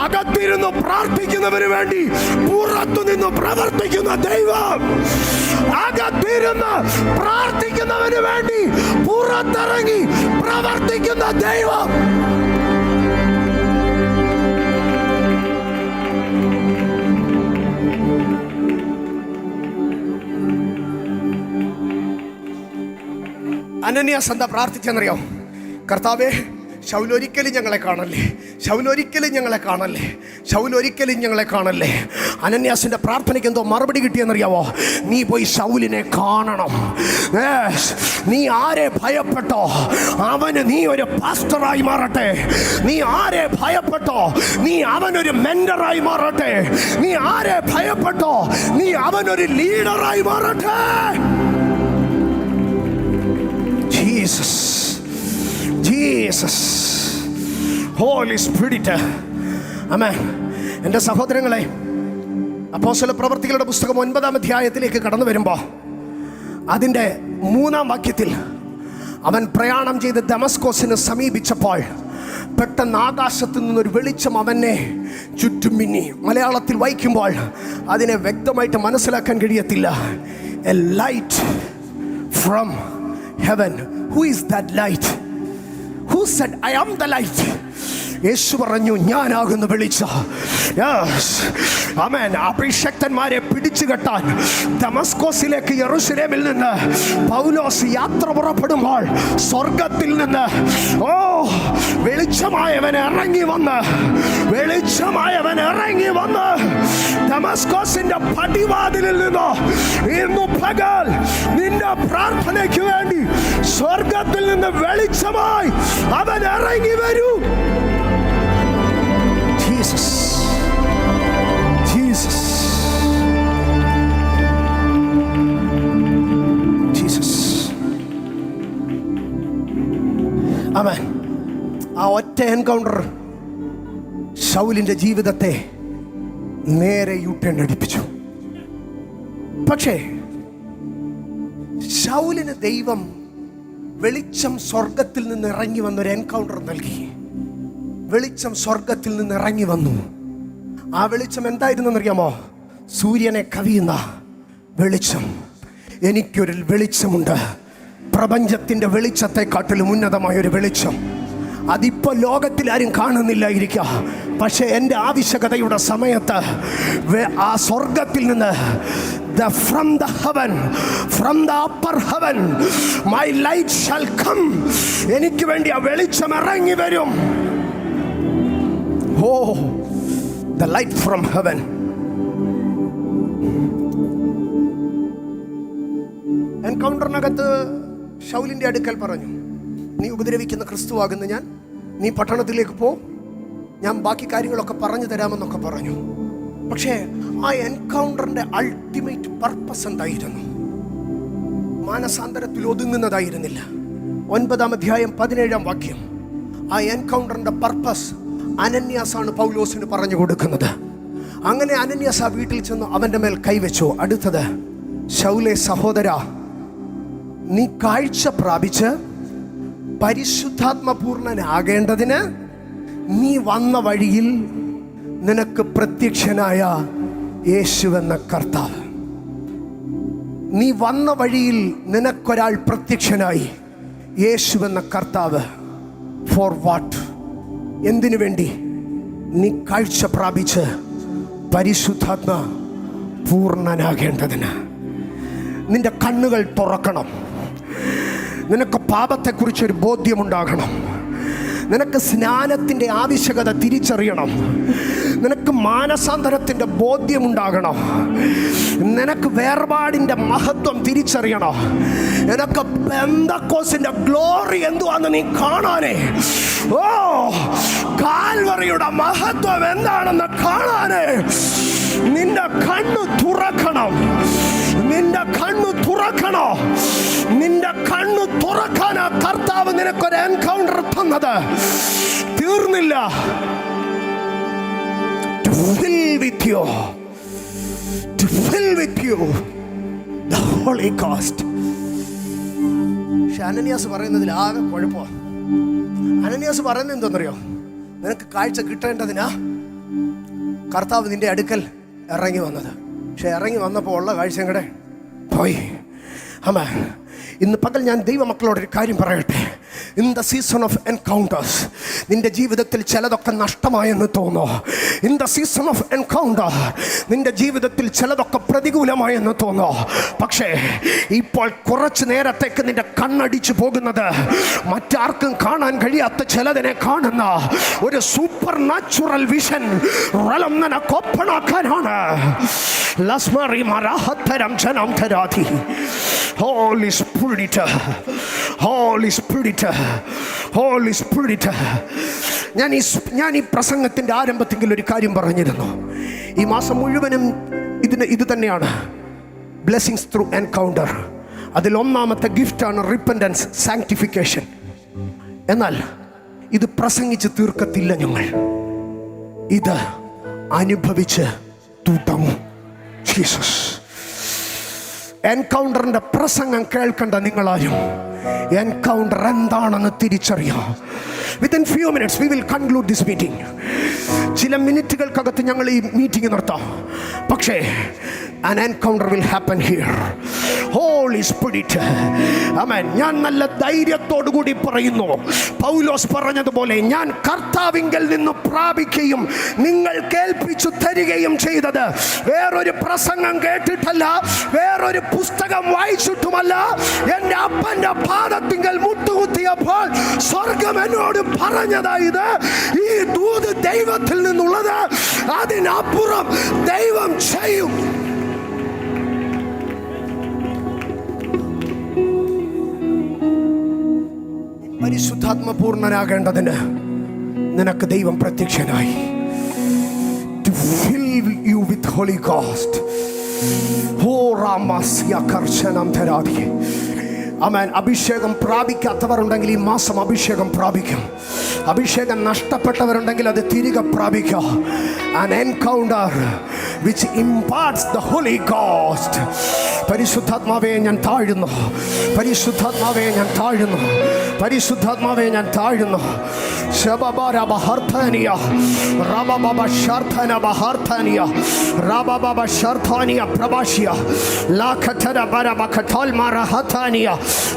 അകത്തിരുന്ന് പ്രാർത്ഥിക്കുന്നവന് വേണ്ടി പുറത്തു നിന്ന് പ്രവർത്തിക്കുന്ന ദൈവം. അകത്തിരുന്ന് പ്രാർത്ഥിക്കുന്നവന് വേണ്ടി പുറത്തിറങ്ങി പ്രവർത്തിക്കുന്ന ദൈവം. അനന്യാസ് എന്താ പ്രാർത്ഥിച്ചെന്നറിയോ? കർത്താവേ, ശൗൽ ഒരിക്കലും ഞങ്ങളെ കാണല്ലേ, ശൗൽ ഒരിക്കലും ഞങ്ങളെ കാണല്ലേ, ശൗൽ ഒരിക്കലും ഞങ്ങളെ കാണല്ലേ. അനന്യാസിന്റെ പ്രാർത്ഥനയ്ക്ക് എന്തോ മറുപടി കിട്ടിയെന്നറിയാവോ? നീ പോയി ശൗലിനെ കാണണം. നീ ആരെ ഭയപ്പെട്ടോ അവന് നീ ഒരു പാസ്റ്ററായി മാറട്ടെ. നീ ആരെ ഭയപ്പെട്ടോ നീ അവനൊരു മെന്ററായി മാറട്ടെ. നീ ആരെ ഭയപ്പെട്ടോ നീ അവനൊരു ലീഡറായി മാറട്ടെ. Jesus, Jesus, holy spirit. ആമേൻ. എൻ്റെ സഹോദരങ്ങളെ, അപ്പോസ്തല പ്രവൃത്തികളുടെ പുസ്തകം 9-ാം അധ്യായത്തിലേക്ക് കടന്നു വരുമ്പോൾ അതിൻ്റെ 3-ാം വാക്യത്തിൽ അവൻ പ്രയാണം ചെയ്ത് ദമസ്കോസിനെ സമീപിച്ചപ്പോൾ പെട്ടെന്ന് ആകാശത്ത് നിന്നൊരു വെളിച്ചം അവനെ ചുറ്റും മിന്നി. മലയാളത്തിൽ വായിക്കുമ്പോൾ അതിനെ വ്യക്തമായിട്ട് മനസ്സിലാക്കാൻ കഴിയത്തില്ല. A light from heaven. Who is that light? Who said I am the light? യേശു പറഞ്ഞു, ഞാനാകുന്നു വെളിച്ചം. ആമേൻ. അഭിഷക്തന്മാരെ പിടിച്ചു കെട്ടാൻ ദമസ്കോസിലേക്ക് യെരൂശലേമിൽ നിന്ന് പൗലോസ് യാത്ര പുറപ്പെടുമ്പോൾ സ്വർഗത്തിൽ നിന്ന് വെളിച്ചമായവൻ ഇറങ്ങി വന്ന്, വെളിച്ചമായവൻ ഇറങ്ങി വന്ന് ദമസ്കോസിന്റെ പടിവാതിലിൽ നിന്ന് ഇന്നു പകൽ നിന്റെ പ്രാർത്ഥനയ്ക്ക് വേണ്ടി സ്വർഗത്തിൽ നിന്ന് വെളിച്ചമായി അവൻ ഇറങ്ങി വരൂ. Jesus, Jesus, Jesus. ആമേൻ. ആ ഒറ്റ എൻകൗണ്ടർ ശൗലിന്റെ ജീവിതത്തെ നേരെ യൂട്ടേൺ അടിപ്പിച്ചു. പക്ഷേ ശൗലിന് ദൈവം വെളിച്ചം സ്വർഗത്തിൽ നിന്ന് ഇറങ്ങി വന്നൊരു എൻകൗണ്ടർ നൽകി. വെളിച്ചം സ്വർഗത്തിൽ നിന്ന് ഇറങ്ങി വന്നു. ആ വെളിച്ചം എന്തായിരുന്നെന്നറിയാമോ? സൂര്യനെ കവിയുന്ന വെളിച്ചം. എനിക്കൊരു വെളിച്ചമുണ്ട്, പ്രപഞ്ചത്തിൻ്റെ വെളിച്ചത്തെക്കാട്ടിലും ഉന്നതമായൊരു വെളിച്ചം. അതിപ്പോൾ ലോകത്തിൽ ആരും കാണുന്നില്ലായിരിക്കാം, പക്ഷേ എൻ്റെ ആവശ്യകതയുടെ സമയത്ത് ആ സ്വർഗത്തിൽ നിന്ന് from the heaven, from the upper heaven, my light shall come. എനിക്ക് വേണ്ടി ആ വെളിച്ചം ഇറങ്ങി വരും. Oh, the light from heaven. എൻകൗണ്ടറിനകത്ത് ശൗലിന്റെ അടുക്കൽ പറഞ്ഞു, നീ ഉപദ്രവിക്കുന്ന ക്രിസ്തുവാകുന്ന ഞാൻ, നീ പട്ടണത്തിലേക്ക് പോ, ഞാൻ ബാക്കി കാര്യങ്ങളൊക്കെ പറഞ്ഞു തരാമെന്നൊക്കെ പറഞ്ഞു. പക്ഷേ ആ എൻകൗണ്ടറിന്റെ അൾട്ടിമേറ്റ് പർപ്പസ് എന്തായിരുന്നു? മാനസാന്തരത്തിൽ ഒതുങ്ങുന്നതായിരുന്നില്ല. 9-ാം അധ്യായം 17-ാം വാക്യം. ആ എൻകൗണ്ടറിന്റെ പർപ്പസ് അനന്യാസാണ് പൗലോസിന് പറഞ്ഞു കൊടുക്കുന്നത്. അങ്ങനെ അനന്യാസ് ആ വീട്ടിൽ ചെന്ന് അവൻ്റെ മേൽ കൈവച്ചു. അടുത്തത്, ശൗലേ സഹോദര, നീ കാഴ്ച പ്രാപിച്ച് പരിശുദ്ധാത്മപൂർണനാകേണ്ടതിന് നീ വന്ന വഴിയിൽ നിനക്ക് പ്രത്യക്ഷനായ യേശുവെന്ന കർത്താവ്. നീ വന്ന വഴിയിൽ നിനക്കൊരാൾ പ്രത്യക്ഷനായി, യേശുവെന്ന കർത്താവ്. For what? എന്തിനു വേണ്ടി? നീ കാഴ്ച പ്രാപിച്ച് പരിശുദ്ധാത്മ പൂർണ്ണനാകേണ്ടതിന്. നിന്റെ കണ്ണുകൾ തുറക്കണം. നിനക്ക് പാപത്തെക്കുറിച്ചൊരു ബോധ്യമുണ്ടാകണം. നിനക്ക് സ്നാനത്തിൻ്റെ ആവശ്യകത തിരിച്ചറിയണം. നിനക്ക് മാനസാന്തരത്തിൻ്റെ ബോധ്യമുണ്ടാകണം. നിനക്ക് വേർപാടിൻ്റെ മഹത്വം തിരിച്ചറിയണം. നിനക്ക് പെന്തക്കോസിൻ്റെ ഗ്ലോറി എന്തുവാന്ന് നീ കാണാനേ, കാൽവറിയുടെ മഹത്വം എന്താണെന്ന് കാണാനേ നിന്റെ കണ്ണു തുറക്കണം. നിന്റെ കണ്ണു തുറക്കണോ? നിന്റെ കണ്ണു തുറക്കാനാ കർത്താവ് നിനക്കൊരു എൻകൗണ്ടർ തന്നത്. തീർന്നില്ല. To fill with you, to fill with you the Holy Ghost. പക്ഷെ അനന്യാസ് പറയുന്നതിൽ ആകെ കുഴപ്പമാണ്. അനന്യാസ് പറയുന്നത് എന്താണെന്നറിയോ? നിനക്ക് കാഴ്ച കിട്ടേണ്ടതിനാ കർത്താവ് നിന്റെ അടുക്കൽ ഇറങ്ങി വന്നത്. പക്ഷെ ഇറങ്ങി വന്നപ്പോൾ ഉള്ള കാഴ്ച കൂടെ പോയി. ആമേൻ. ഇന്ന് പകൽ ഞാൻ ദൈവമക്കളോടൊരു കാര്യം പറയട്ടെ. In the season of encounters നിന്റെ ജീവിതത്തിൽ ചിലതൊക്കെ നഷ്ടമായെന്ന് തോന്നുന്നു. In the season of encounter നിന്റെ ജീവിതത്തിൽ ചിലതൊക്കെ പ്രതികൂലമായെന്ന് തോന്നുന്നു. പക്ഷേ ഇപ്പോൾ കുറച്ച് നേരത്തേക്ക് നിന്റെ കണ്ണടിച്ചു പോകുന്നത് മറ്റാർക്കും കാണാൻ കഴിയാത്ത ചിലതിനെ കാണുന്ന ഒരു സൂപ്പർ നാച്ചുറൽ വിഷൻ നിനക്ക് ഓപ്പണാക്കാനാണ്. ലസ്മറി മറാഹത്തരം ജനം തരാതി. Holy Spirit, Holy Spirit, Holy Spirit. ഞാൻ ഈ പ്രസംഗത്തിൻ്റെ ആരംഭത്തിൽ ഒരു കാര്യം പറഞ്ഞിരുന്നു. ഈ മാസം മുഴുവനും ഇത് തന്നെയാണ്, ബ്ലെസ്സിങ്സ് ത്രൂ എൻകൗണ്ടർ. അതിൽ ഒന്നാമത്തെ ഗിഫ്റ്റാണ് റിപ്പൻറ്റൻസ്, സാങ്ക്ടിഫിക്കേഷൻ. എന്നാൽ ഇത് പ്രസംഗിച്ച് തീർക്കത്തില്ല ഞങ്ങൾ, ഇത് അനുഭവിച്ച് തുടങ്ങും. ജീസസ്. എൻകൗണ്ടറിൻ്റെ പ്രസംഗം കേൾക്കേണ്ട നിങ്ങളാരും എൻകൗണ്ടർ എന്താണെന്ന് തിരിച്ചറിയാം. Within few minutes we will conclude this meeting. ചില മിനിറ്റുകൾക്കകത്ത് ഞങ്ങൾ ഈ മീറ്റിംഗ് നിർത്താം. പക്ഷേ an encounter will happen here. Holy Spirit, amen. ഞാൻ നല്ല ധൈര്യത്തോടു കൂടി പറയുന്നു, പൗലോസ് പറഞ്ഞതുപോലെ, ഞാൻ കർത്താവിങ്കൽ നിന്ന് പ്രാപിക്കുകയും നിങ്ങൾ കേൾപ്പിച്ചു തരികയും ചെയ്തത് വേറൊരു പ്രസംഗം കേട്ടിട്ടല്ല, വേറൊരു പുസ്തകം വായിച്ചിട്ടുമല്ല. എൻ്റെ അപ്പൻ്റെ പാദത്തിങ്കൽ മുട്ടുകുത്തിയപ്പോൾ സ്വർഗം എന്നോട് പറഞ്ഞതായത് ഈ ദൂത് ദൈവത്തിൽ നിന്നുള്ളത്, അതിനപ്പുറം ദൈവം ചെയ്യും. പരിശുദ്ധാത്മപൂർണനാകേണ്ടതിന് നിനക്ക് ദൈവം പ്രത്യക്ഷനായി. To fill you with Holy Ghost. ആമേൻ. അഭിഷേകം പ്രാപിക്കാത്തവരുണ്ടെങ്കിൽ ഈ മാസം അഭിഷേകം പ്രാപിക്കും. അഭിഷേകം നഷ്ടപ്പെട്ടവരുണ്ടെങ്കിൽ അത് തിരികെ പ്രാപിക്കുക. An encounter which imparts the Holy Ghost. പരിശുദ്ധാത്മാവേ ഞാൻ താഴുന്നു, പരിശുദ്ധാത്മാവേ ഞാൻ താഴുന്നു, പരിശുദ്ധാത്മാവേ ഞാൻ താഴുന്നു.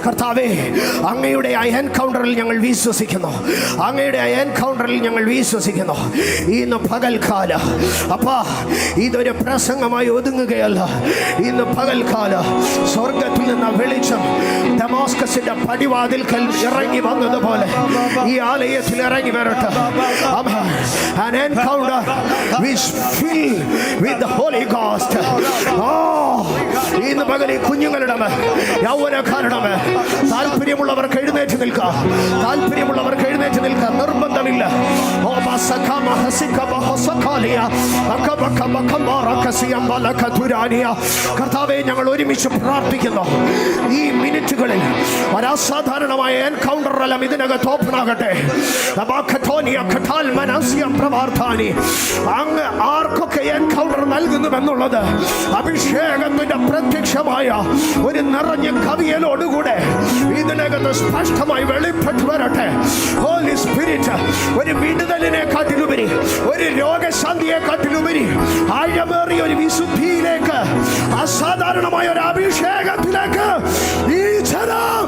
കർത്താവേ, അങ്ങയുടെ ആ എൻകൗണ്ടറിൽ ഞങ്ങൾ വിശ്വസിക്കുന്നു, അങ്ങയുടെ ആ എൻകൗണ്ടറിൽ ഞങ്ങൾ വിശ്വസിക്കുന്നു. ഇന്ന് പകൽക്കാല അപ്പാ ഇതൊരു പ്രസംഗമായി ഒതുങ്ങുകയല്ല. ഇന്ന് പകൽക്കാല സ്വർഗത്തിൽ നിന്ന് വെളിച്ചം ദമാസ്കസിന്റെ പടിവാതിൽക്കൽ ഇറങ്ങി വന്നതുപോലെ ഈ ആലയത്തിൽ ഇറങ്ങി വരട്ടെ. An encounter which filled with the Holy Ghost. ഇന്ന് പകൽ ഈ കുഞ്ഞുങ്ങളുടെ മേൽ, യൗവനക്കാരുടെ മേൽ താല്പര്യമുള്ളവർക്ക് എഴുന്നേറ്റ് നിൽക്കാം, താല്പര്യമുള്ളവർക്ക് എഴുന്നേറ്റ് നിൽക്കാം. നിർബന്ധമില്ല. കർത്താവേ, ഞങ്ങൾ ഒരുമിച്ച് പ്രാർത്ഥിക്കുന്നു. ഈ മിനിറ്റുകളിൽ ഒരസാധാരണമായ എൻകൗണ്ടർ എല്ലാം ഇതിനകത്ത് ഓപ്പണാകട്ടെ. അങ്ങ് ആർക്കൊക്കെ എൻകൗണ്ടർ നൽകുന്നുവെന്നുള്ളത് അഭിഷേകത്തിന്റെ പ്രത്യക്ഷമായ ഒരു നിറഞ്ഞ കവിയലോടുകൂടെ ഇതിനകത്ത് സ്പഷ്ടമായി വെളിപ്പെട്ടു വരട്ടെ. ഹോളി സ്പിരിറ്റ് ഒരു വിടുതലിനെക്കാട്ടിലുപരി, ഒരു രോഗശാന്തിയെക്കാട്ടിലുപരി ആഴമേറിയ ഒരു വിശുദ്ധിയിലേക്ക്, അസാധാരണമായ ഒരു അഭിഷേകത്തിലേക്ക് ഈ ജനം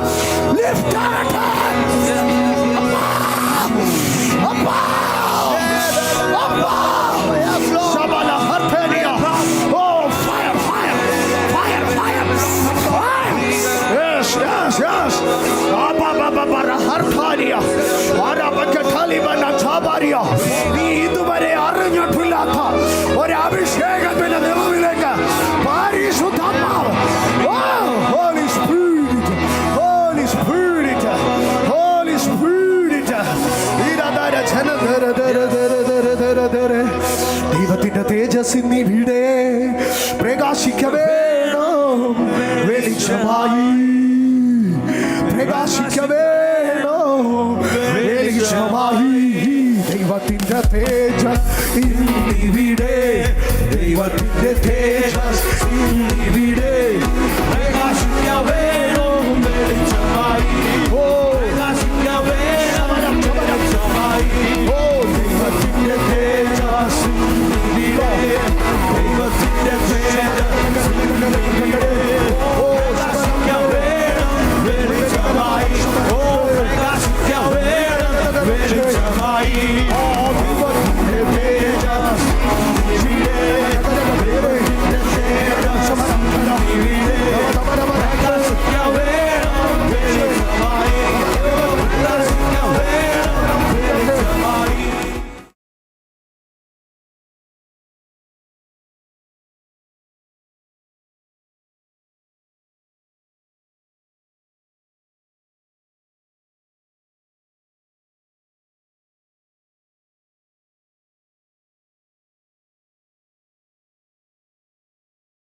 ലിഫ്റ്റ് ആകട്ടെ. നീ ഇതുവരെ അറിഞ്ഞിട്ടില്ലാത്ത ഒരു അഭിഷേകത്തിന്റെ നിറവിലേക്ക് പരിശുദ്ധാത്മാവ്. Holy Spirit, Holy Spirit, Holy Spirit. ദൈവത്തിന്റെ തേജസ് ഇവിടെ പ്രകാശിക്കവേണം, വെളിച്ചമായി പ്രകാശിക്ക